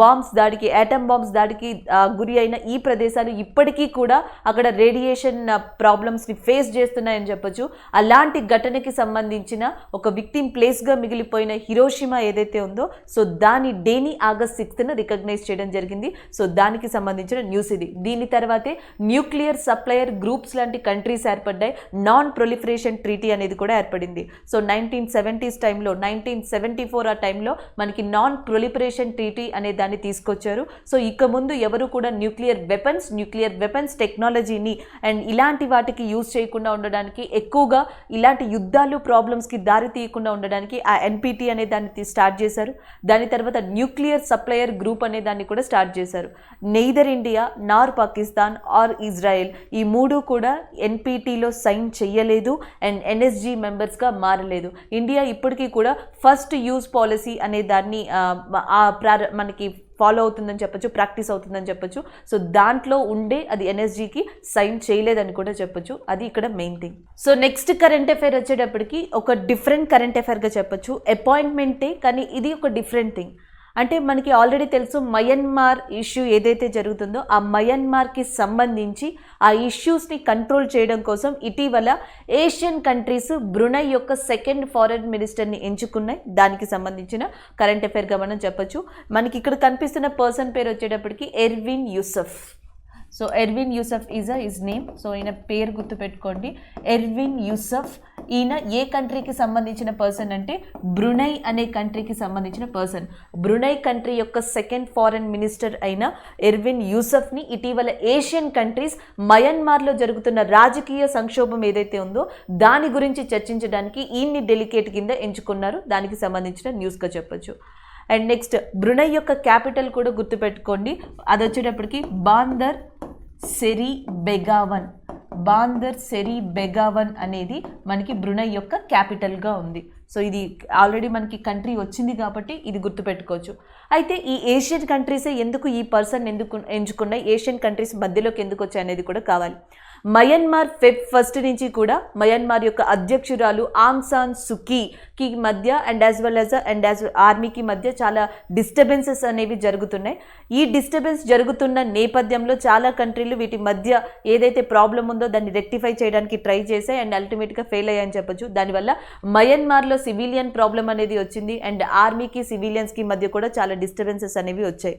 బాంబ్స్ దాడికి, యాటమ్ బాంబ్స్ దాడికి గురి అయిన ఈ ప్రదేశాలు ఇప్పటికీ కూడా అక్కడ రేడియేషన్ ప్రాబ్లమ్స్ని ఫేస్ చేస్తున్నాయని చెప్పొచ్చు. అలాంటి ఘటనకి సంబంధించిన ఒక విక్టిమ్ ప్లేస్గా మిగిలిపోయిన హిరోషిమా ఏదైతే ఉందో సో దాని డేని ఆగస్ట్ 6న రికగ్నైజ్ చేయడం జరిగింది. సో దానికి సంబంధించిన న్యూస్ ఇది. దీని తర్వాతే న్యూక్లియర్ సప్లయర్ గ్రూప్స్ లాంటి కంట్రీస్ ఏర్పడ్డాయి. నాన్ ప్రొలిఫరేషన్ ట్రీటీ అనేది కూడా ఏర్పడింది. సో 1970s టైంలో, 1974 ఆ టైంలో మనకి నాన్ ప్రొలిఫరేషన్ ట్రీటీ అనే దాన్ని తీసుకొచ్చారు. సో ఇక ముందు ఎవరు కూడా న్యూక్లియర్ వెపన్స్ టెక్నాలజీని అండ్ ఇలాంటి వాటికి యూజ్ చేయకుండా ఉండడానికి, ఎక్కువగా ఇలాంటి యుద్ధాలు ప్రాబ్లమ్స్కి దారి తీయకుండా ఉండడానికి ఆ ఎన్పిటి అనే దాన్ని స్టార్ట్ చేశారు. దాని తర్వాత న్యూక్లియర్ సప్లయర్ గ్రూప్ అనే దాన్ని కూడా స్టార్ట్ చేశారు. Neither India Nar Pakistan are Israel ఈ మూడు కూడా ఎన్పిటిలో సైన్ చెయ్యలేదు అండ్ ఎన్ఎస్జి మెంబర్స్గా మారలేదు. ఇండియా ఇప్పటికీ కూడా ఫస్ట్ యూజ్ పాలసీ అనే దాన్ని మనకి ఫాలో అవుతుందని చెప్పొచ్చు, ప్రాక్టీస్ అవుతుందని చెప్పొచ్చు. సో దాంట్లో ఉండే అది ఎన్ఎస్జికి సైన్ చేయలేదని కూడా చెప్పొచ్చు. అది ఇక్కడ main thing. So next current affair వచ్చేటప్పటికి ఒక డిఫరెంట్ కరెంట్ అఫైర్గా చెప్పొచ్చు. అపాయింట్మెంటే, కానీ ఇది ఒక డిఫరెంట్ థింగ్. అంటే మనకి ఆల్రెడీ తెలుసు మయన్మార్ ఇష్యూ ఏదైతే జరుగుతుందో ఆ మయన్మార్కి సంబంధించి ఆ ఇష్యూస్ని కంట్రోల్ చేయడం కోసం ఇటీవల ఏషియన్ కంట్రీస్ బ్రునై యొక్క సెకండ్ ఫారెన్ మినిస్టర్ని ఎంచుకున్నాయి. దానికి సంబంధించిన కరెంట్ అఫైర్గా మనం చెప్పొచ్చు. మనకి ఇక్కడ కనిపిస్తున్న పర్సన్ పేరు వచ్చేటప్పటికి Erwin Yusuf. So Erwin Yusuf is name. So ఈయన పేరు గుర్తుపెట్టుకోండి, ఎర్విన్ యూసఫ్. ఈయన ఏ కంట్రీకి సంబంధించిన పర్సన్ అంటే బ్రునై అనే కంట్రీకి సంబంధించిన పర్సన్. బ్రునై కంట్రీ యొక్క సెకండ్ ఫారెన్ మినిస్టర్ అయిన ఎర్విన్ యూసఫ్ని ఇటీవల ఏషియన్ కంట్రీస్ మయన్మార్లో జరుగుతున్న రాజకీయ సంక్షోభం ఏదైతే ఉందో దాని గురించి చర్చించడానికి ఈయన్ని డెలిగేట్ కింద ఎంచుకున్నారు. దానికి సంబంధించిన న్యూస్గా చెప్పొచ్చు. అండ్ నెక్స్ట్ బ్రునై యొక్క క్యాపిటల్ కూడా గుర్తుపెట్టుకోండి, అది వచ్చేటప్పటికి బాందర్ సెరీ బెగావన్. బాందర్ సెరీ బెగావన్ అనేది మనకి బ్రునై యొక్క క్యాపిటల్గా ఉంది. సో ఇది ఆల్రెడీ మనకి కంట్రీ వచ్చింది కాబట్టి ఇది గుర్తుపెట్టుకోవచ్చు. అయితే ఈ ఏషియన్ కంట్రీసే ఎందుకు ఈ పర్సన్ ఎంచుకున్నాయి, ఏషియన్ కంట్రీస్ మధ్యలోకి ఎందుకు వచ్చాయి అనేది కూడా కావాలి. మయన్మార్ Feb 1 నుంచి కూడా మయన్మార్ యొక్క అధ్యక్షురాలు ఆంగ్ సాన్ సుకీకి మధ్య అండ్ యాజ్ ఆర్మీకి మధ్య చాలా డిస్టర్బెన్సెస్ అనేవి జరుగుతున్నాయి. ఈ డిస్టర్బెన్స్ జరుగుతున్న నేపథ్యంలో చాలా కంట్రీలు వీటి మధ్య ఏదైతే ప్రాబ్లం ఉందో దాన్ని రెక్టిఫై చేయడానికి ట్రై చేశాయి అండ్ అల్టిమేట్గా ఫెయిల్ అయ్యాయని చెప్పొచ్చు. దానివల్ల మయన్మార్లో సివిలియన్ ప్రాబ్లం అనేది వచ్చింది అండ్ ఆర్మీకి సివిలియన్స్కి మధ్య కూడా చాలా డిస్టర్బెన్సెస్ అనేవి వచ్చాయి.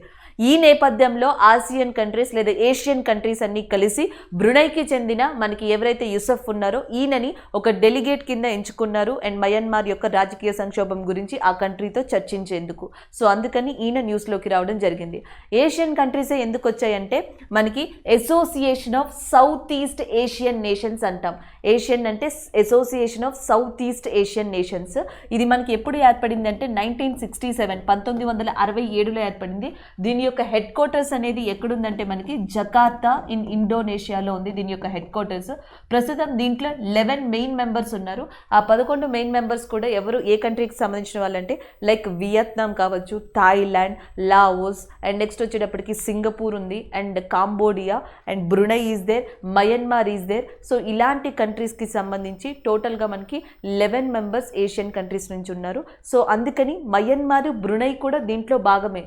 ఈ నేపథ్యంలో ఆసియన్ కంట్రీస్ లేదా ఏషియన్ కంట్రీస్ అన్ని కలిసి బ్రునైకి చెందిన మనకి ఎవరైతే యూసఫ్ ఉన్నారో ఈయనని ఒక డెలిగేట్ కింద ఎంచుకున్నారు అండ్ మయన్మార్ యొక్క రాజకీయ సంక్షోభం గురించి ఆ కంట్రీతో చర్చించేందుకు. సో అందుకని ఈయన న్యూస్లోకి రావడం జరిగింది. ఏషియన్ కంట్రీసే ఎందుకు వచ్చాయంటే మనకి association of south east Asian nations అంటాం. ఏషియన్ అంటే association of south east Asian nations. ఇది మనకి ఎప్పుడు ఏర్పడింది అంటే 1967 1967లో ఏర్పడింది. దీని యొక్క హెడ్ క్వార్టర్స్ అనేది ఎక్కడుందంటే మనకి జకార్తా ఇన్ ఇండోనేషియాలో ఉంది దీని యొక్క హెడ్ క్వార్టర్స్. ప్రస్తుతం దీంట్లో 11 మెయిన్ మెంబర్స్ ఉన్నారు. ఆ 11 మెయిన్ మెంబర్స్ కూడా ఎవరు, ఏ కంట్రీకి సంబంధించిన వాళ్ళంటే లైక్ వియత్నాం కావచ్చు, థాయిలాండ్, లావోస్ అండ్ నెక్స్ట్ వచ్చేటప్పటికి సింగపూర్ ఉంది and Cambodia and Brunei is there, Myanmar is there. So ఇలాంటి కంట్రీస్కి సంబంధించి టోటల్గా మనకి 11 మెంబర్స్ ఏషియన్ కంట్రీస్ నుంచి ఉన్నారు. సో అందుకని మయన్మార్, బ్రునై కూడా దీంట్లో భాగమే.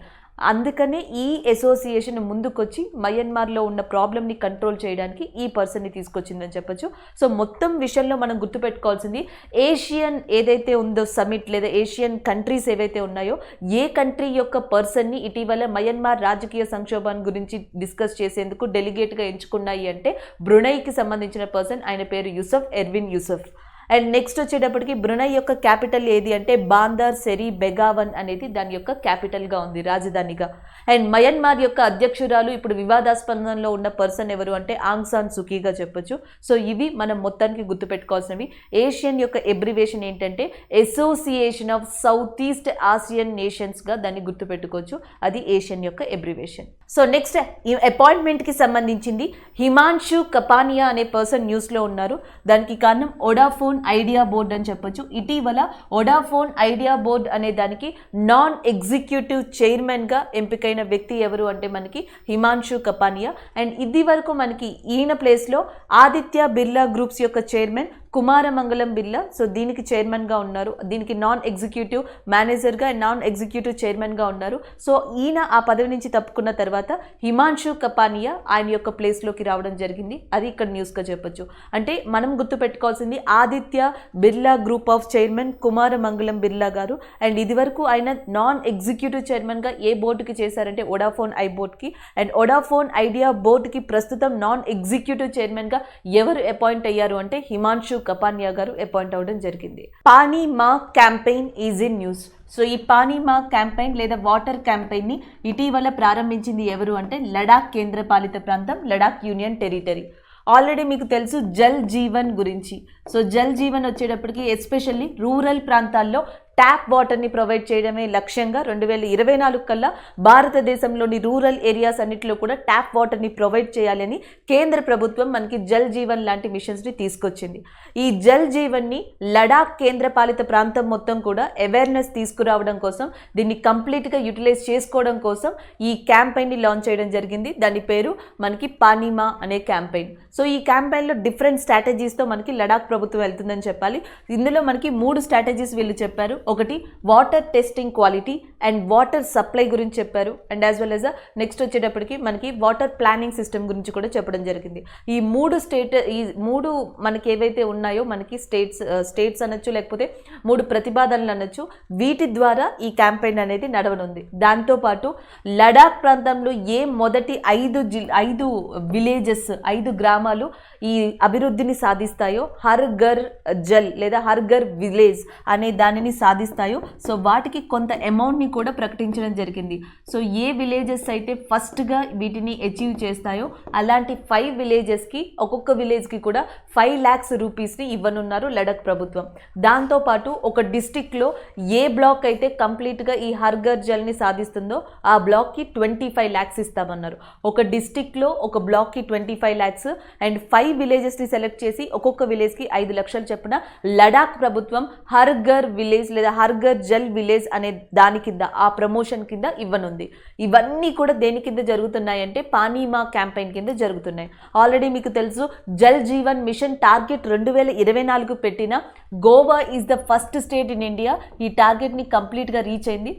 అందుకనే ఈ అసోసియేషన్ ముందుకొచ్చి మయన్మార్లో ఉన్న ప్రాబ్లమ్ని కంట్రోల్ చేయడానికి ఈ పర్సన్ని తీసుకొచ్చిందని చెప్పొచ్చు. సో మొత్తం విషయంలో మనం గుర్తుపెట్టుకోవాల్సింది ఏషియన్ ఏదైతే ఉందో సమిట్ లేదా ఏషియన్ కంట్రీస్ ఏవైతే ఉన్నాయో ఏ కంట్రీ యొక్క పర్సన్ని ఇటీవల మయన్మార్ రాజకీయ సంక్షోభాన్ని గురించి డిస్కస్ చేసేందుకు డెలిగేట్గా ఎంచుకున్నాయి అంటే బ్రునైకి సంబంధించిన పర్సన్, ఆయన పేరు Yusuf, Erwin Yusuf. And next వచ్చేటప్పటికి బ్రునై యొక్క క్యాపిటల్ ఏది అంటే బాందర్ సెరీ బెగావన్ అనేది దాని యొక్క క్యాపిటల్గా ఉంది, రాజధానిగా. అండ్ మయన్మార్ యొక్క అధ్యక్షురాలు ఇప్పుడు వివాదాస్పదంలో ఉన్న పర్సన్ ఎవరు అంటే ఆంగ్ సాన్ సుకీగా చెప్పొచ్చు. సో ఇవి మనం మొత్తానికి గుర్తుపెట్టుకోవాల్సినవి. ఏషియన్ యొక్క ఎబ్రివేషన్ ఏంటంటే association of south east Asian నేషన్స్గా దాన్ని గుర్తుపెట్టుకోవచ్చు. అది ఏషియన్ యొక్క ఎబ్రివేషన్. సో నెక్స్ట్ ఈ అపాయింట్మెంట్కి సంబంధించింది హిమాన్షు కపానియా అనే పర్సన్ న్యూస్లో ఉన్నారు. దానికి కారణం వోడాఫోన్ ఐడియా బోర్డ్ అని చెప్పొచ్చు. ఇటీవల వొడాఫోన్ ఐడియా బోర్డ్ అనే దానికి నాన్ ఎగ్జిక్యూటివ్ చైర్మన్గా ఎంపికైన వ్యక్తి ఎవరు అంటే మనకి హిమాంశు కపానియా. అండ్ ఇది వరకు మనకి ఈయన ప్లేస్లో ఆదిత్య బిర్లా గ్రూప్స్ యొక్క చైర్మన్ కుమారమంగళం బిర్లా, సో దీనికి చైర్మన్గా ఉన్నారు. దీనికి నాన్ ఎగ్జిక్యూటివ్ మేనేజర్గా అండ్ నాన్ ఎగ్జిక్యూటివ్ చైర్మన్గా ఉన్నారు. సో ఈయన ఆ పదవి నుంచి తప్పుకున్న తర్వాత హిమాంశు కపానియా ఆయన యొక్క ప్లేస్లోకి రావడం జరిగింది. అది ఇక్కడ న్యూస్గా చెప్పొచ్చు. అంటే మనం గుర్తుపెట్టుకోవాల్సింది Aditya Birla group of chairman Kumaramangalam Birla గారు. అండ్ ఇది వరకు ఆయన నాన్ ఎగ్జిక్యూటివ్ చైర్మన్గా ఏ బోర్డుకి చేశారంటే వొడాఫోన్ ఐ బోర్డ్కి. అండ్ వొడాఫోన్ ఐడియా బోర్డుకి ప్రస్తుతం నాన్ ఎగ్జిక్యూటివ్ చైర్మన్గా ఎవరు అపాయింట్ అయ్యారు అంటే హిమాంశు కపానియా గారు అపాయింట్ అవ్వడం జరిగింది. పానీ మా campaign is in news. So ఈ పానీ మా క్యాంపెయిన్ లేదా వాటర్ క్యాంపెయిన్ని ఇటీవల ప్రారంభించింది ఎవరు అంటే లడాక్ కేంద్రపాలిత ప్రాంతం, లడాక్ యూనియన్ టెరిటరీ. ఆల్రెడీ మీకు తెలుసు జల్ జీవన్ గురించి. సో జల్ జీవన్ వచ్చేటప్పటికి ఎస్పెషల్లీ రూరల్ ప్రాంతాల్లో ట్యాప్ వాటర్ని ప్రొవైడ్ చేయడమే లక్ష్యంగా 2024 కల్లా భారతదేశంలోని రూరల్ ఏరియాస్ అన్నింటిలో కూడా ట్యాప్ వాటర్ని ప్రొవైడ్ చేయాలని కేంద్ర ప్రభుత్వం మనకి జల్ జీవన్ లాంటి మిషన్స్ని తీసుకొచ్చింది. ఈ జల్ జీవన్ని లడాక్ కేంద్రపాలిత ప్రాంతం మొత్తం కూడా అవేర్నెస్ తీసుకురావడం కోసం, దీన్ని కంప్లీట్గా యూటిలైజ్ చేసుకోవడం కోసం ఈ క్యాంపెయిన్ని లాంచ్ చేయడం జరిగింది. దాని పేరు మనకి పానీమా అనే క్యాంపెయిన్. సో ఈ క్యాంపెయిన్లో డిఫరెంట్ స్ట్రాటజీస్తో మనకి లడాక్ ప్రభుత్వం వెళ్తుందని చెప్పాలి. ఇందులో మనకి 3 స్ట్రాటజీస్ వీళ్ళు చెప్పారు. ఒకటి water testing quality and water supply గురించి చెప్పారు. And as well as next వచ్చేటప్పటికి మనకి వాటర్ ప్లానింగ్ సిస్టమ్ గురించి కూడా చెప్పడం జరిగింది. ఈ 3 మనకి ఏవైతే ఉన్నాయో మనకి స్టేట్స్ అనొచ్చు, లేకపోతే 3 ప్రతిపాదనలు అనొచ్చు, వీటి ద్వారా ఈ క్యాంపెయిన్ అనేది నడవనుంది. దాంతోపాటు లడాక్ ప్రాంతంలో ఏ మొదటి 5 విలేజెస్ 5 గ్రామాలు ఈ అభివృద్ధిని సాధిస్తాయో హర్ ఘర్ జల్ లేదా హర్ ఘర్ విలేజ్ అనే దానిని సాధిస్తాయో సో వాటికి కొంత అమౌంట్ని కూడా ప్రకటించడం జరిగింది. సో ఏ విలేజెస్ అయితే ఫస్ట్గా వీటిని అచీవ్ చేస్తాయో అలాంటి 5 విలేజెస్కి ఒక్కొక్క విలేజ్కి కూడా 5 lakhs రూపీస్ని ఇవ్వనున్నారు లడాక్ ప్రభుత్వం. దాంతోపాటు ఒక డిస్టిక్లో ఏ బ్లాక్ అయితే కంప్లీట్గా ఈ హర్ ఘర్ జల్ని సాధిస్తుందో ఆ బ్లాక్కి 25 lakhs ఇస్తామన్నారు. ఒక డిస్టిక్లో ఒక బ్లాక్కి 25 lakhs అండ్ 5 విలేజెస్ని సెలెక్ట్ చేసి ఒక్కొక్క విలేజ్కి 5 లక్షలు చొప్పున లడాక్ ప్రభుత్వం హర్ ఘర్ విలేజ్ లేదా హర్ ఘర్ జల్ విలేజ్ అనే దాని కింద ఆ ప్రమోషన్ కింద ఇవ్వనుంది. ఇవన్నీ కూడా దేని కింద జరుగుతున్నాయి అంటే పానీమా క్యాంపెయిన్ కింద జరుగుతున్నాయి. ఆల్రెడీ మీకు తెలుసు జల్ జీవన్ మిషన్ టార్గెట్ 2024 పెట్టిన Goa is the first state in India ఈ టార్గెట్ని కంప్లీట్గా రీచ్ అయింది.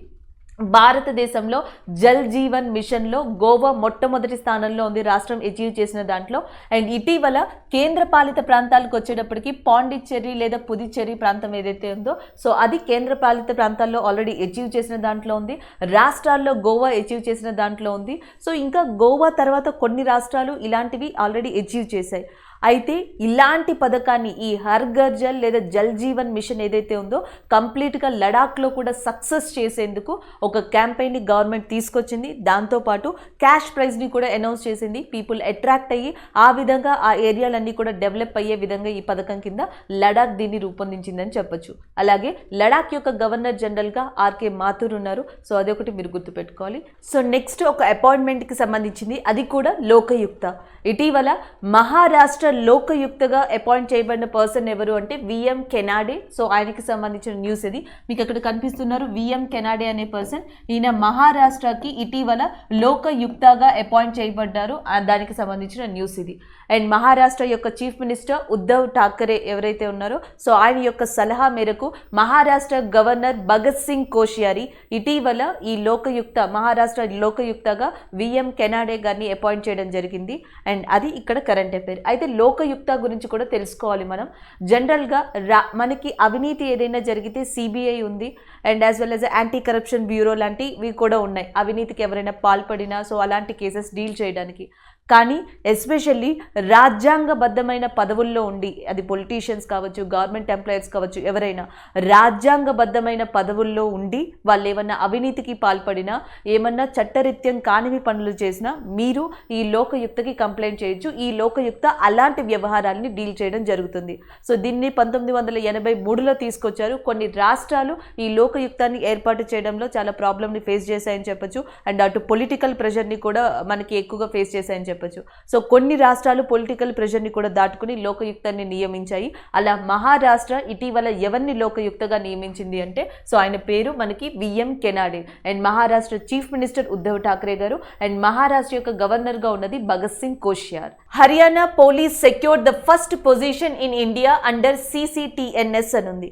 భారతదేశంలో జల్ జీవన్ మిషన్లో గోవా మొట్టమొదటి స్థానంలో ఉంది రాష్ట్రం అచీవ్ చేసిన దాంట్లో. అండ్ ఇటీవల కేంద్రపాలిత ప్రాంతాలకు వచ్చేటప్పటికి పాండిచ్చేరి లేదా పుదుచ్చేరి ప్రాంతం ఏదైతే ఉందో సో అది కేంద్రపాలిత ప్రాంతాల్లో ఆల్రెడీ అచీవ్ చేసిన దాంట్లో ఉంది. రాష్ట్రాల్లో గోవా అచీవ్ చేసిన దాంట్లో ఉంది. సో ఇంకా గోవా తర్వాత కొన్ని రాష్ట్రాలు ఇలాంటివి ఆల్రెడీ అచీవ్ చేశాయి. అయితే ఇలాంటి పథకాన్ని ఈ హర్ ఘర్ జల్ లేదా జల్ జీవన్ మిషన్ ఏదైతే ఉందో కంప్లీట్గా లడాక్లో కూడా సక్సెస్ చేసేందుకు ఒక క్యాంపెయిన్ని గవర్నమెంట్ తీసుకొచ్చింది. దాంతోపాటు క్యాష్ ప్రైజ్ని కూడా అనౌన్స్ చేసింది. పీపుల్ అట్రాక్ట్ అయ్యి ఆ విధంగా ఆ ఏరియాలన్నీ కూడా డెవలప్ అయ్యే విధంగా ఈ పథకం కింద లడాక్ దీన్ని రూపొందించిందని చెప్పొచ్చు. అలాగే లడాక్ యొక్క గవర్నర్ జనరల్గా ఆర్కే మాథూర్ ఉన్నారు. సో అదొకటి మీరు గుర్తుపెట్టుకోవాలి. సో నెక్స్ట్ ఒక అపాయింట్మెంట్కి సంబంధించింది, అది కూడా లోకయుక్త. ఇటీవల మహారాష్ట్ర లోకయుక్తగా అపాయింట్ చేయబడిన పర్సన్ ఎవరు అంటే విఎం కెనాడే. సో ఆయనకి సంబంధించిన న్యూస్ ఇది. మీకు అక్కడ కనిపిస్తున్నారు విఎం కెనాడే అనే పర్సన్. ఈయన మహారాష్ట్రకి ఇటీవల లోకయుక్తగా అపాయింట్ చేయబడ్డారు. దానికి సంబంధించిన న్యూస్ ఇది. అండ్ మహారాష్ట్ర యొక్క చీఫ్ మినిస్టర్ ఉద్ధవ్ ఠాకరే ఎవరైతే ఉన్నారో సో ఆయన యొక్క సలహా మేరకు మహారాష్ట్ర గవర్నర్ భగత్ సింగ్ కోశ్యారి ఇటీవల ఈ మహారాష్ట్ర లోకయుక్తగా విఎం కెనాడే గారిని అపాయింట్ చేయడం జరిగింది. అండ్ అది ఇక్కడ కరెంట్ అఫైర్. అయితే లోకయుక్త గురించి కూడా తెలుసుకోవాలి మనం. జనరల్గా మనకి అవినీతి ఏదైనా జరిగితే సిబిఐ ఉంది and as well as anti corruption bureau లాంటివి కూడా ఉన్నాయి. అవినీతికి ఎవరైనా పాల్పడినా సో అలాంటి కేసెస్ డీల్ చేయడానికి. కానీ ఎస్పెషల్లీ రాజ్యాంగబద్ధమైన పదవుల్లో ఉండి, అది పొలిటీషియన్స్ కావచ్చు, గవర్నమెంట్ ఎంప్లాయర్స్ కావచ్చు, ఎవరైనా రాజ్యాంగబద్ధమైన పదవుల్లో ఉండి వాళ్ళు ఏమన్నా అవినీతికి పాల్పడినా, ఏమన్నా చట్టరీత్యం కానివి పనులు చేసినా మీరు ఈ లోకయుక్తకి కంప్లైంట్ చేయొచ్చు. ఈ లోకయుక్త అలాంటి వ్యవహారాలని డీల్ చేయడం జరుగుతుంది. సో దీన్ని 1983లో తీసుకొచ్చారు. కొన్ని రాష్ట్రాలు ఈ లోకయుక్తాన్ని ఏర్పాటు చేయడంలో చాలా ప్రాబ్లమ్ని ఫేస్ చేశాయని చెప్పొచ్చు. అండ్ అటు పొలిటికల్ ప్రెషర్ని కూడా మనకి ఎక్కువగా ఫేస్ చేశాయని చెప్పొచ్చు. చెప్పొచ్చు. సో కొన్ని రాష్ట్రాలు పొలిటికల్ ప్రెషర్ని కూడా దాటుకుని లోకయుక్తాన్ని నియమించాయి. అలా మహారాష్ట్ర ఇటీవల ఎవరిని లోకయుక్తగా నియమించింది అంటే సో ఆయన పేరు మనకి VM Kanade. And Maharashtra chief minister Uddhav Thackeray గారు. అండ్ మహారాష్ట్ర యొక్క గవర్నర్గా ఉన్నది Bhagat Singh Koshyari. Haryana police secured the first position in India under CCTNS అని ఉంది.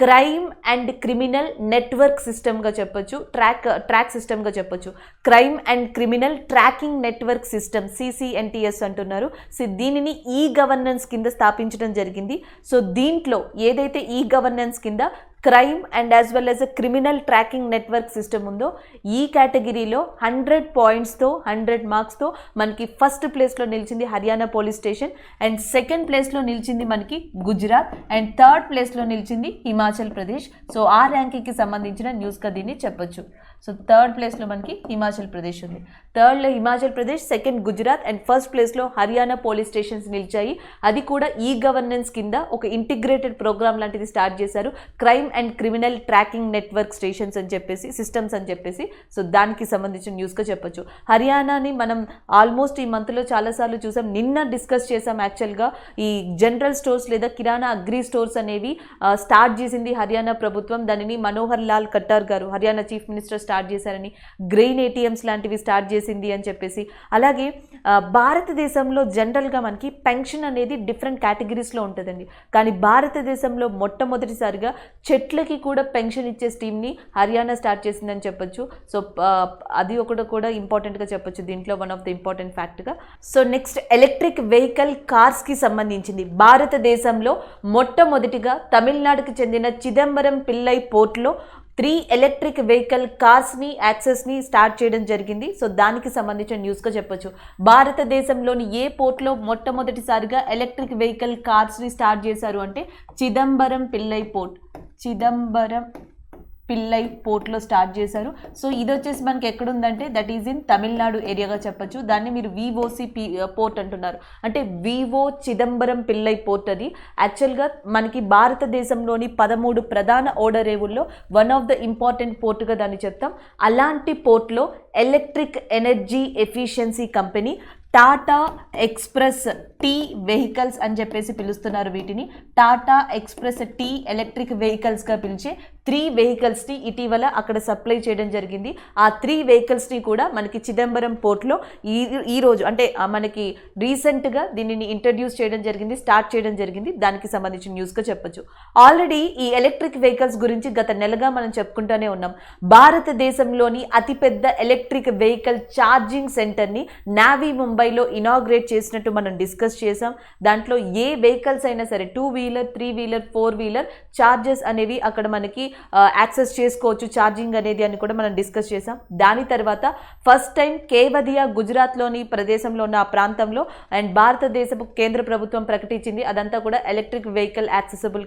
క్రైమ్ అండ్ క్రిమినల్ నెట్వర్క్ సిస్టమ్గా చెప్పొచ్చు, ట్రాక్ సిస్టమ్గా చెప్పొచ్చు. Crime and criminal tracking network system CCNTS అంటున్నారు. సో దీనిని గవర్నెన్స్ కింద స్థాపించడం జరిగింది. సో దీంట్లో ఏదైతే గవర్నెన్స్ కింద crime and as well as criminal tracking network system ఉందో ఈ కేటగిరీలో 100 పాయింట్స్తో 100 మార్క్స్తో మనకి ఫస్ట్ ప్లేస్లో నిలిచింది Haryana police station. And second ప్లేస్లో నిలిచింది మనకి గుజరాత్. అండ్ థర్డ్ ప్లేస్లో నిలిచింది హిమాచల్ ప్రదేశ్. సో ఆ ర్యాంకింగ్కి సంబంధించిన న్యూస్గా దీన్ని చెప్పొచ్చు. సో థర్డ్ ప్లేస్లో మనకి హిమాచల్ ప్రదేశ్ ఉంది. థర్డ్లో Himachal Pradesh, second Gujarat and first ప్లేస్లో హర్యానా పోలీస్ స్టేషన్స్ నిలిచాయి. అది కూడా గవర్నెన్స్ కింద ఒక ఇంటిగ్రేటెడ్ ప్రోగ్రామ్ లాంటిది స్టార్ట్ చేశారు. Crime and criminal tracking network stations అని చెప్పేసి, సిస్టమ్స్ అని చెప్పేసి. సో దానికి సంబంధించిన న్యూస్గా చెప్పొచ్చు. హర్యానాని మనం ఆల్మోస్ట్ ఈ మంత్లో చాలాసార్లు చూసాం. నిన్న డిస్కస్ చేసాం. యాక్చువల్గా ఈ జనరల్ స్టోర్స్ లేదా కిరాణా అగ్రి స్టోర్స్ అనేవి స్టార్ట్ చేసింది హర్యానా ప్రభుత్వం. దానిని మనోహర్ లాల్ ఖట్టర్ గారు హర్యానా చీఫ్ మినిస్టర్ స్టార్ట్ చేశారని, గ్రెయిన్ ATMs లాంటివి స్టార్ట్ చేసింది అని చెప్పేసి. అలాగే భారతదేశంలో జనరల్గా మనకి పెన్షన్ అనేది డిఫరెంట్ కేటగిరీస్లో ఉంటుందండి. కానీ భారతదేశంలో మొట్టమొదటిసారిగా చెట్లకి కూడా పెన్షన్ ఇచ్చే స్కీమ్ని హర్యానా స్టార్ట్ చేసిందని చెప్పొచ్చు. సో అది ఒకటి కూడా ఇంపార్టెంట్గా చెప్పొచ్చు దీంట్లో, వన్ ఆఫ్ ద ఇంపార్టెంట్ ఫ్యాక్ట్గా. సో నెక్స్ట్ ఎలక్ట్రిక్ వెహికల్ కార్స్కి సంబంధించింది. భారతదేశంలో మొట్టమొదటిగా తమిళనాడుకి చెందిన చిదంబరం పిల్లై పోర్ట్లో 3 ఎలక్ట్రిక్ వెహికల్ కార్స్ని యాక్సెస్ని స్టార్ట్ చేయడం జరిగింది. సో దానికి సంబంధించిన న్యూస్గా చెప్పొచ్చు. భారతదేశంలోని ఏ పోర్ట్లో మొట్టమొదటిసారిగా ఎలక్ట్రిక్ వెహికల్ కార్స్ని స్టార్ట్ చేశారు అంటే చిదంబరం పిల్లై పోర్ట్, చిదంబరం పిల్లై పోర్ట్లో స్టార్ట్ చేశారు. సో ఇది వచ్చేసి మనకి ఎక్కడుందంటే దట్ ఈజ్ ఇన్ తమిళనాడు ఏరియాగా చెప్పొచ్చు. దాన్ని మీరు VOC పోర్ట్ అంటున్నారు, అంటే VO చిదంబరం పిల్లై పోర్ట్. అది యాక్చువల్గా మనకి భారతదేశంలోని 13 ప్రధాన ఓడరేవుల్లో వన్ ఆఫ్ ద ఇంపార్టెంట్ పోర్టుగా దాన్ని చెప్తాం. అలాంటి పోర్ట్లో electric energy efficiency company Tata express T vehicles అని చెప్పేసి పిలుస్తున్నారు. వీటిని టాటా ఎక్స్ప్రెస్ T ఎలక్ట్రిక్ వెహికల్స్గా పిలిచే 3 వెహికల్స్ని ఇటీవల అక్కడ సప్లై చేయడం జరిగింది. ఆ 3 వెహికల్స్ని కూడా మనకి చిదంబరం పోర్ట్లో ఈరోజు అంటే మనకి రీసెంట్గా దీనిని ఇంట్రడ్యూస్ చేయడం జరిగింది, స్టార్ట్ చేయడం జరిగింది. దానికి సంబంధించిన న్యూస్గా చెప్పొచ్చు. ఆల్రెడీ ఈ ఎలక్ట్రిక్ వెహికల్స్ గురించి గత నెలగా మనం చెప్పుకుంటూనే ఉన్నాం. భారతదేశంలోని అతిపెద్ద ఎలక్ట్రిక్ వెహికల్ ఛార్జింగ్ సెంటర్ని నావీ ముంబైలో ఇనాగ్రేట్ చేసినట్టు మనం డిస్కస్ చేసాం. దాంట్లో ఏ వెహికల్స్ అయినా సరే 2 వీలర్ 3 వీలర్ 4 వీలర్ ఛార్జెస్ అనేవి అక్కడ మనకి యాక్సెస్ చేసుకోవచ్చు, ఛార్జింగ్ అనేది అని కూడా మనం డిస్కస్ చేసాం. దాని తర్వాత ఫస్ట్ టైం కేవదియా గుజరాత్లోని ప్రదేశంలో ఉన్న ఆ ప్రాంతంలో అండ్ భారతదేశపు కేంద్ర ప్రభుత్వం ప్రకటించింది అదంతా కూడా ఎలక్ట్రిక్ వెహికల్ యాక్సెసిబుల్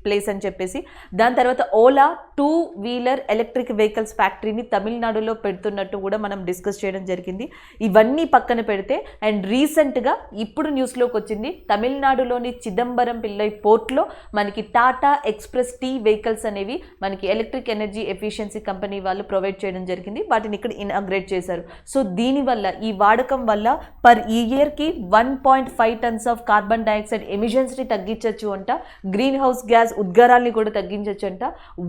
ప్లేస్ అని చెప్పేసి. దాని తర్వాత ఓలా 2 వీలర్ ఎలక్ట్రిక్ వెహికల్స్ ఫ్యాక్టరీని తమిళనాడులో పెడుతున్నట్టు కూడా మనం డిస్కస్ చేయడం జరిగింది. ఇవన్నీ పక్కన పెడితే అండ్ రీసెంట్గా ఇప్పుడు న్యూస్లోకి వచ్చింది తమిళనాడులోని చిదంబరం పిల్లై పోర్ట్లో మనకి టాటా ఎక్స్ప్రెస్ T వెహికల్స్ అనేవి మనకి ఎలక్ట్రిక్ ఎనర్జీ ఎఫిషియన్సీ కంపెనీ వాళ్ళు ప్రొవైడ్ చేయడం జరిగింది. వాటిని ఇక్కడ ఇనాగ్రేట్ చేశారు. సో దీనివల్ల ఈ వాడకం వల్ల పర్ ఇయర్కి 1.5 టన్స్ ఆఫ్ కార్బన్ డైఆక్సైడ్ ఎమిషన్స్ని తగ్గించవచ్చు అంట. గ్రీన్ హౌస్ గ్యాస్ ఉద్గారాల్ని కూడా తగ్గించవచ్చు అంట.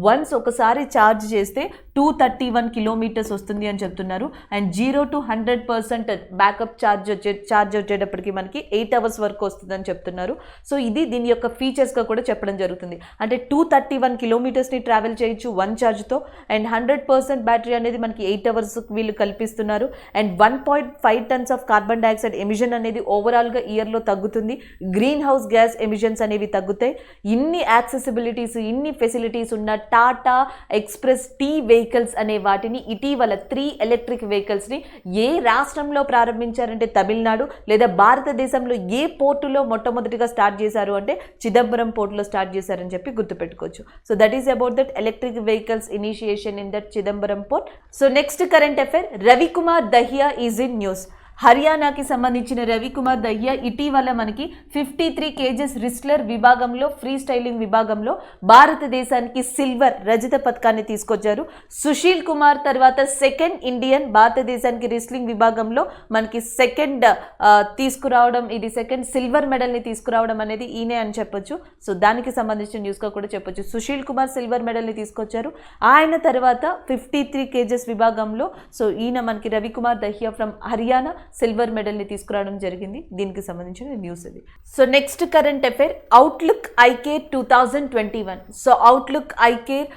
వన్స్ ఒకసారి ఛార్జ్ చేస్తే 231 కిలోమీటర్స్ వస్తుంది అని చెప్తున్నారు. అండ్ 0 to 100% బ్యాకప్ ఛార్జ్ వచ్చేటప్పటికి మనకి 8 అవర్స్ వరకు వస్తుందని చెప్తున్నారు. సో ఇది దీని యొక్క ఫీచర్స్గా కూడా చెప్పడం జరుగుతుంది. అంటే 231 కిలోమీటర్స్ని ట్రావెల్ చేయొచ్చు 1 ఛార్జ్తో. అండ్ 100% బ్యాటరీ అనేది మనకి 8 అవర్స్ వీళ్ళు కల్పిస్తున్నారు. And 1.5 tons of carbon dioxide emission అనేది ఓవరాల్గా ఇయర్లో తగ్గుతుంది. గ్రీన్ హౌస్ గ్యాస్ ఎమిషన్స్ అనేవి తగ్గుతాయి. ఇన్ని యాక్సెసిబిలిటీస్, ఇన్ని ఫెసిలిటీస్ ఉన్న టాటా ఎక్స్ప్రెస్ T వెహికల్స్ అనే వాటిని ఇటీవల 3 ఎలక్ట్రిక్ వెహికల్స్ని ఏ రాష్ట్రంలో ప్రారంభించారంటే తమిళనాడు, లేదా భారతదేశంలో ఏ పోర్టులో మొట్టమొదటిగా స్టార్ట్ చేశారు అంటే చిదంబరం పోర్టులో స్టార్ట్ చేశారని చెప్పి గుర్తుపెట్టుకోవచ్చు. So that is about that electric vehicles initiation in that Chidambaram port. So next current affair, Ravikumar Dahiya is in news. హర్యానాకి సంబంధించిన రవికుమార్ దహియా ఇటీవల మనకి 53 కేజెస్ రిస్లర్ విభాగంలో ఫ్రీ స్టైలింగ్ విభాగంలో భారతదేశానికి సిల్వర్ రజత పథకాన్ని తీసుకొచ్చారు. సుశీల్ కుమార్ తర్వాత సెకండ్ ఇండియన్ భారతదేశానికి రిస్లింగ్ విభాగంలో మనకి సెకండ్ తీసుకురావడం, ఇది సెకండ్ సిల్వర్ మెడల్ని తీసుకురావడం అనేది ఈయనే అని చెప్పొచ్చు. సో దానికి సంబంధించిన న్యూస్గా కూడా చెప్పొచ్చు. సుశీల్ కుమార్ సిల్వర్ మెడల్ని తీసుకొచ్చారు. ఆయన తర్వాత 53 కేజెస్ విభాగంలో సో ఈయన మనకి రవికుమార్ దహియా ఫ్రమ్ హర్యానా సిల్వర్ మెడల్ని తీసుకురావడం జరిగింది. దీనికి సంబంధించిన న్యూస్ ఇది. So next current affair, outlook ICARE 2021. So outlook ICARE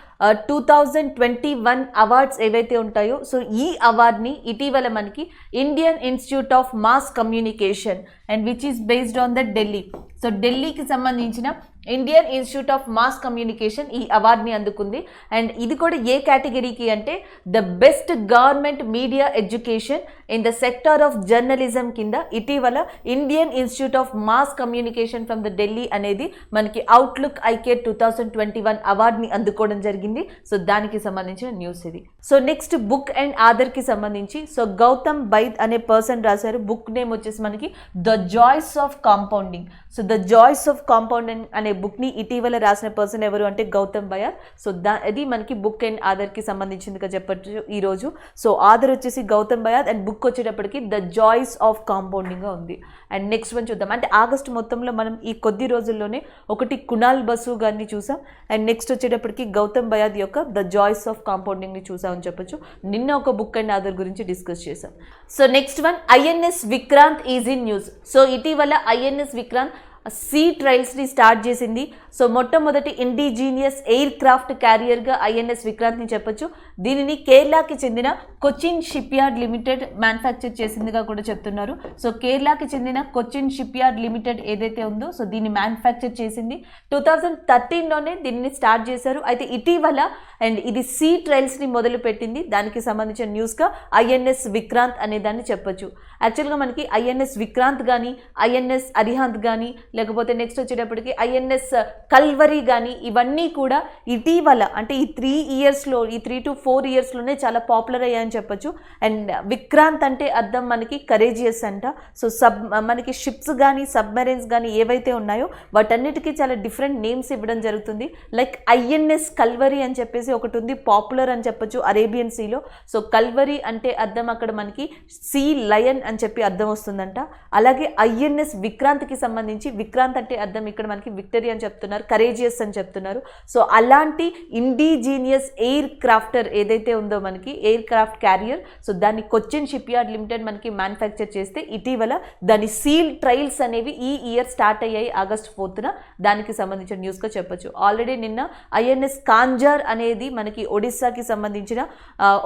2021 awards ఏవైతే ఉంటాయో సో ఈ అవార్డ్ని ఇటీవల మనకి Indian institute of mass communication and which is based on the Delhi. So ఢిల్లీకి సంబంధించిన Indian institute of mass communication ఈ అవార్డ్ని అందుకుంది. అండ్ ఇది కూడా ఏ కేటగిరీకి అంటే the best government media education in the sector of journalism కింద ఇటీవల Indian institute of mass communication from the Delhi అనేది మనకి అవుట్లుక్ ఐకేర్ 2021 అవార్డ్ని అందుకోవడం జరిగింది. సో దానికి సంబంధించిన న్యూస్ ఇది. సో నెక్స్ట్ బుక్ అండ్ ఆథర్కి సంబంధించి సో గౌతమ్ బైద్ అనే పర్సన్ రాశారు. బుక్ నేమ్ వచ్చేసి మనకి the joys of compounding. So the joys of compounding అనే బుక్ని ఇటీవల రాసిన పర్సన్ ఎవరు అంటే గౌతమ్ బయాద్. సో అది మనకి బుక్ అండ్ ఆథర్కి సంబంధించిందిగా చెప్పచ్చు ఈరోజు. సో ఆథర్ వచ్చేసి గౌతమ్ బయాద్ అండ్ బుక్ వచ్చేటప్పటికి ద జాయ్స్ ఆఫ్ కాంపౌండింగ్గా ఉంది. అండ్ నెక్స్ట్ వన్ చూద్దాం. అంటే ఆగస్టు మొత్తంలో మనం ఈ కొద్ది రోజుల్లోనే ఒకటి కునాల్ బసు గారిని చూసాం అండ్ నెక్స్ట్ వచ్చేటప్పటికి గౌతమ్ బయాద్ యొక్క ద జాయ్స్ ఆఫ్ కాంపౌండింగ్ని చూసామని చెప్పొచ్చు. నిన్న ఒక బుక్ అండ్ ఆథర్ గురించి డిస్కస్ చేసాం. So next one INS Vikrant is in news. So ఇటీవల ఐఎన్ఎస్ విక్రాంత్ సీ ట్రయల్స్ని స్టార్ట్ చేసింది. సో మొట్టమొదటి ఇండిజీనియస్ ఎయిర్ క్రాఫ్ట్ క్యారియర్గా ఐఎన్ఎస్ విక్రాంత్ని చెప్పొచ్చు. దీనిని కేరళకి చెందిన Cochin shipyard limited manufacture చేసిందిగా కూడా చెప్తున్నారు. సో కేరళకి చెందిన కొచ్చిన్ షిప్ యార్డ్ లిమిటెడ్ ఏదైతే ఉందో సో దీన్ని మ్యానుఫ్యాక్చర్ చేసింది. 2013లోనే దీన్ని స్టార్ట్ చేశారు. అయితే ఇటీవల అండ్ ఇది సీ ట్రయల్స్ని మొదలుపెట్టింది. దానికి సంబంధించిన న్యూస్గా ఐఎన్ఎస్ విక్రాంత్ అనే దాన్ని చెప్పొచ్చు. యాక్చువల్గా మనకి ఐఎన్ఎస్ విక్రాంత్ కానీ ఐఎన్ఎస్ అరిహంత్ కానీ లేకపోతే నెక్స్ట్ వచ్చేటప్పటికి ఐఎన్ఎస్ కల్వరి కానీ ఇవన్నీ కూడా ఇటీవల అంటే ఈ 3 to 4 ఇయర్స్లోనే చాలా పాపులర్ అయ్యాయని చెప్పొచ్చు. అండ్ విక్రాంత్ అంటే అర్థం మనకి కరేజియస్ అంట. సో మనకి షిప్స్ కానీ సబ్మెరైన్స్ కానీ ఏవైతే ఉన్నాయో వాటన్నిటికీ చాలా డిఫరెంట్ నేమ్స్ ఇవ్వడం జరుగుతుంది. లైక్ ఐఎన్ఎస్ కల్వరి అని చెప్పేసి ఒకటి ఉంది, పాపులర్ అని చెప్పొచ్చు అరేబియన్ సీలో. సో కల్వరి అంటే అర్థం అక్కడ మనకి సీ లయన్ అని చెప్పి అర్థం వస్తుందంట. అలాగే ఐఎన్ఎస్ విక్రాంత్కి సంబంధించి విక్రాంత్ అంటే అర్థం ఇక్కడ మనకి విక్టరీ అని చెప్తున్నారు, కరేజియస్ అని చెప్తున్నారు. సో అలాంటి ఇండిజీనియస్ ఎయిర్ క్రాఫ్టర్ ఏదైతే ఉందో మనకి ఎయిర్ క్రాఫ్ట్ క్యారియర్ సో దాన్ని కొచ్చిన్ షిప్ యార్డ్ లిమిటెడ్ మనకి మ్యానుఫ్యాక్చర్ చేస్తే ఇటీవల దాని సీల్ ట్రయల్స్ అనేవి ఈ ఇయర్ స్టార్ట్ అయ్యాయి ఆగస్ట్ 4న. దానికి సంబంధించిన న్యూస్గా చెప్పొచ్చు. ఆల్రెడీ నిన్న ఐఎన్ఎస్ కాంజార్ అనేది మనకి ఒడిస్సాకి సంబంధించిన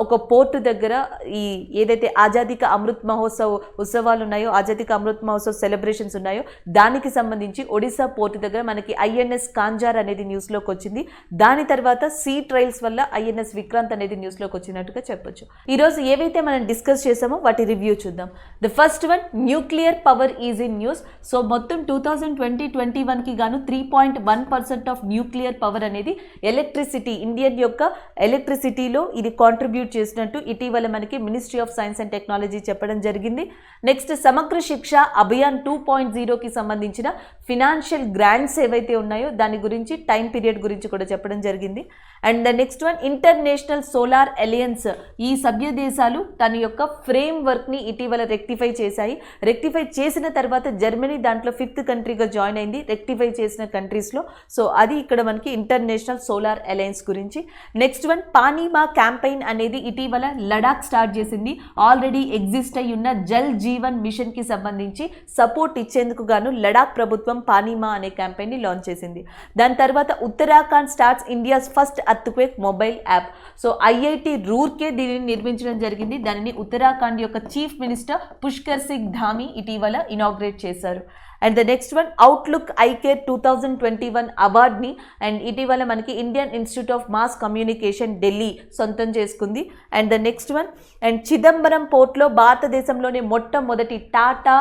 ఒక పోర్టు దగ్గర ఈ ఏదైతే ఆజాదీ కా అమృత్ మహోత్సవ్ ఉత్సవాలు ఉన్నాయో ఆజాదీ కా అమృత్ మహోత్సవ్ సెలబ్రేషన్స్ ఉన్నాయో దానికి సంబంధించి ఒడిశా పోర్టు దగ్గర మనకి ఐఎన్ఎస్ కాంజార్ అనేది న్యూస్లోకి వచ్చింది. దాని తర్వాత సీ ట్రయల్స్ వల్ల ఐఎన్ఎస్ విక్రాంత్ అనేది న్యూస్లోకి వచ్చినట్టుగా చెప్పొచ్చు. ఈరోజు ఏవైతే మనం డిస్కస్ చేసామో వాటి రివ్యూ చూద్దాం. The first one nuclear power is in news. So మొత్తం 2020-21కి గాను 3.1% ఆఫ్ న్యూక్లియర్ పవర్ అనేది ఎలక్ట్రిసిటీ ఇండియన్ యొక్క ఎలక్ట్రిసిటీలో ఇది కాంట్రిబ్యూట్ చేసినట్టు ఇటీవల మనకి ministry of science and technology చెప్పడం జరిగింది. నెక్స్ట్ సమగ్ర శిక్ష అభియాన్ 2.0కి సంబంధించిన ఫినాన్షియల్ గ్రాంట్స్ ఏవైతే ఉన్నాయో దాని గురించి టైం పీరియడ్ గురించి కూడా చెప్పడం జరిగింది. And the next one international solar alliance ఈ సభ్య దేశాలు తన యొక్క ఫ్రేమ్ వర్క్ని ఇటీవల రెక్టిఫై చేశాయి. రెక్టిఫై చేసిన తర్వాత జర్మనీ దాంట్లో 5th కంట్రీగా జాయిన్ అయింది రెక్టిఫై చేసిన కంట్రీస్లో. సో అది ఇక్కడ మనకి ఇంటర్నేషనల్ సోలార్ అలయన్స్ గురించి. నెక్స్ట్ వన్ పానీమా క్యాంపెయిన్ అనేది ఇటీవల లడాక్ స్టార్ట్ చేసింది. ఆల్రెడీ ఎగ్జిస్ట్ అయి ఉన్న జల్ జీవన్ మిషన్కి సంబంధించి సపోర్ట్ ఇచ్చేందుకు గాను లడాక్ ప్రభుత్వం పానీమా అనే క్యాంపెయిన్ని లాంచ్ చేసింది. దాని తర్వాత Uttarakhand starts India's first earthquake mobile app. So IIT Roorkee దీనిని నిర్మించడం జరిగింది. దానిని ఉత్తరాఖండ్ యొక్క చీఫ్ మినిస్టర్ పుష్కర్ సింగ్ ధామీ ఇటీవల ఇనాగ్రేట్ చేశారు. And the next one outlook ICARE 2021 అవార్డ్ని అండ్ ఇటీవల మనకి Indian institute of mass communication Delhi సొంతం చేసుకుంది. And the next one and Chidambaram పోర్ట్లో భారతదేశంలోనే మొట్టమొదటి టాటా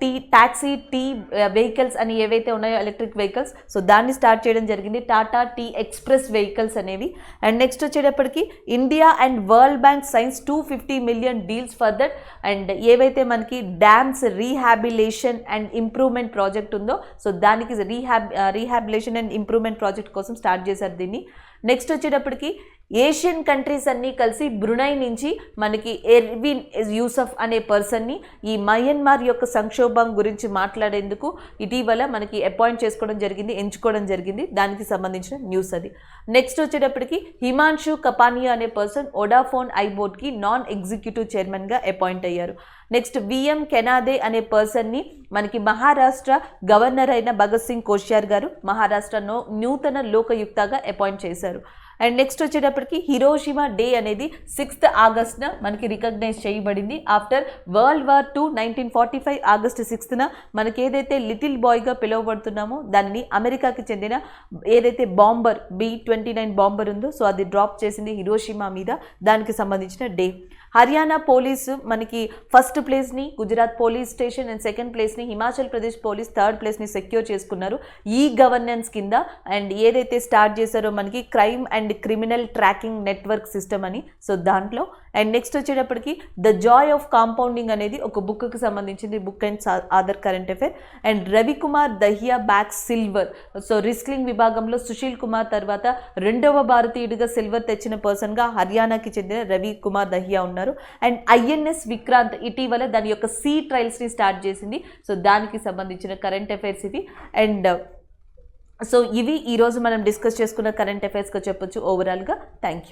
టీ వెహికల్స్ అని ఏవైతే ఉన్నాయో ఎలక్ట్రిక్ వెహికల్స్, సో దాన్ని స్టార్ట్ చేయడం జరిగింది, టాటా టీ ఎక్స్ప్రెస్ వెహికల్స్ అనేవి. అండ్ నెక్స్ట్ వచ్చేటప్పటికి India and world bank science 250 million deals for that. And ఏవైతే మనకి dams rehabilitation and improvement project ఉందో, సో దానికి రీహాబిలేషన్ అండ్ ఇంప్రూవ్మెంట్ ప్రాజెక్ట్ కోసం స్టార్ట్ చేశారు దీన్ని. నెక్స్ట్ వచ్చేటప్పటికి ఏషియన్ కంట్రీస్ అన్నీ కలిసి బ్రునై నుంచి మనకి ఎర్విన్ యూసఫ్ అనే పర్సన్ని ఈ మయన్మార్ యొక్క సంక్షోభం గురించి మాట్లాడేందుకు ఇటీవల మనకి అపాయింట్ ఎంచుకోవడం జరిగింది, దానికి సంబంధించిన న్యూస్ అది. నెక్స్ట్ వచ్చేటప్పటికి హిమాన్షు కపానియా అనే పర్సన్ వోడాఫోన్ ఐబోర్డ్కి నాన్ ఎగ్జిక్యూటివ్ చైర్మన్గా అపాయింట్ అయ్యారు. నెక్స్ట్ విఎం కెనాదే అనే పర్సన్ని మనకి మహారాష్ట్ర గవర్నర్ అయిన భగత్ సింగ్ కోశ్యార్ గారు మహారాష్ట్రలో నూతన లోకయుక్తగా అపాయింట్ చేశారు. అండ్ నెక్స్ట్ వచ్చేటప్పటికి హిరోషిమా డే అనేది 6th ఆగస్ట్న మనకి రికగ్నైజ్ చేయబడింది. After world war 2 1945 August 6th మనకి ఏదైతే లిటిల్ బాయ్గా పిలువబడుతున్నామో దానిని అమెరికాకి చెందిన ఏదైతే బాంబర్ B-29 బాంబర్ ఉందో, సో అది డ్రాప్ చేసింది హిరోషిమా మీద, దానికి సంబంధించిన డే. హర్యానా పోలీసు మనకి ఫస్ట్ ప్లేస్ని, Gujarat police station and second ప్లేస్ని, హిమాచల్ ప్రదేశ్ పోలీస్ థర్డ్ ప్లేస్ని సెక్యూర్ చేసుకున్నారు ఈ గవర్నెన్స్ కింద. అండ్ ఏదైతే స్టార్ట్ చేశారో మనకి crime and criminal tracking network system అని, సో దాంట్లో. అండ్ నెక్స్ట్ వచ్చేటప్పటికి ద జాయ్ ఆఫ్ కాంపౌండింగ్ అనేది ఒక బుక్కి సంబంధించింది, book and other current affair. And Ravikumar Dahiya back silver, so రిస్లింగ్ విభాగంలో సుశీల్ కుమార్ తర్వాత 2వ భారతీయుడిగా సిల్వర్ తెచ్చిన పర్సన్గా హర్యానాకి చెందిన రవికుమార్ దహియా ఉన్నారు. అండ్ ఐఎన్ఎస్ విక్రాంత్ ఇటీవల దాని యొక్క సీ ట్రయల్స్ని స్టార్ట్ చేసింది, సో దానికి సంబంధించిన కరెంట్ అఫైర్స్ ఇవి. అండ్ సో ఇవి ఈరోజు మనం డిస్కస్ చేసుకున్న కరెంట్ అఫైర్స్గా చెప్పొచ్చు ఓవరాల్గా. Thank you.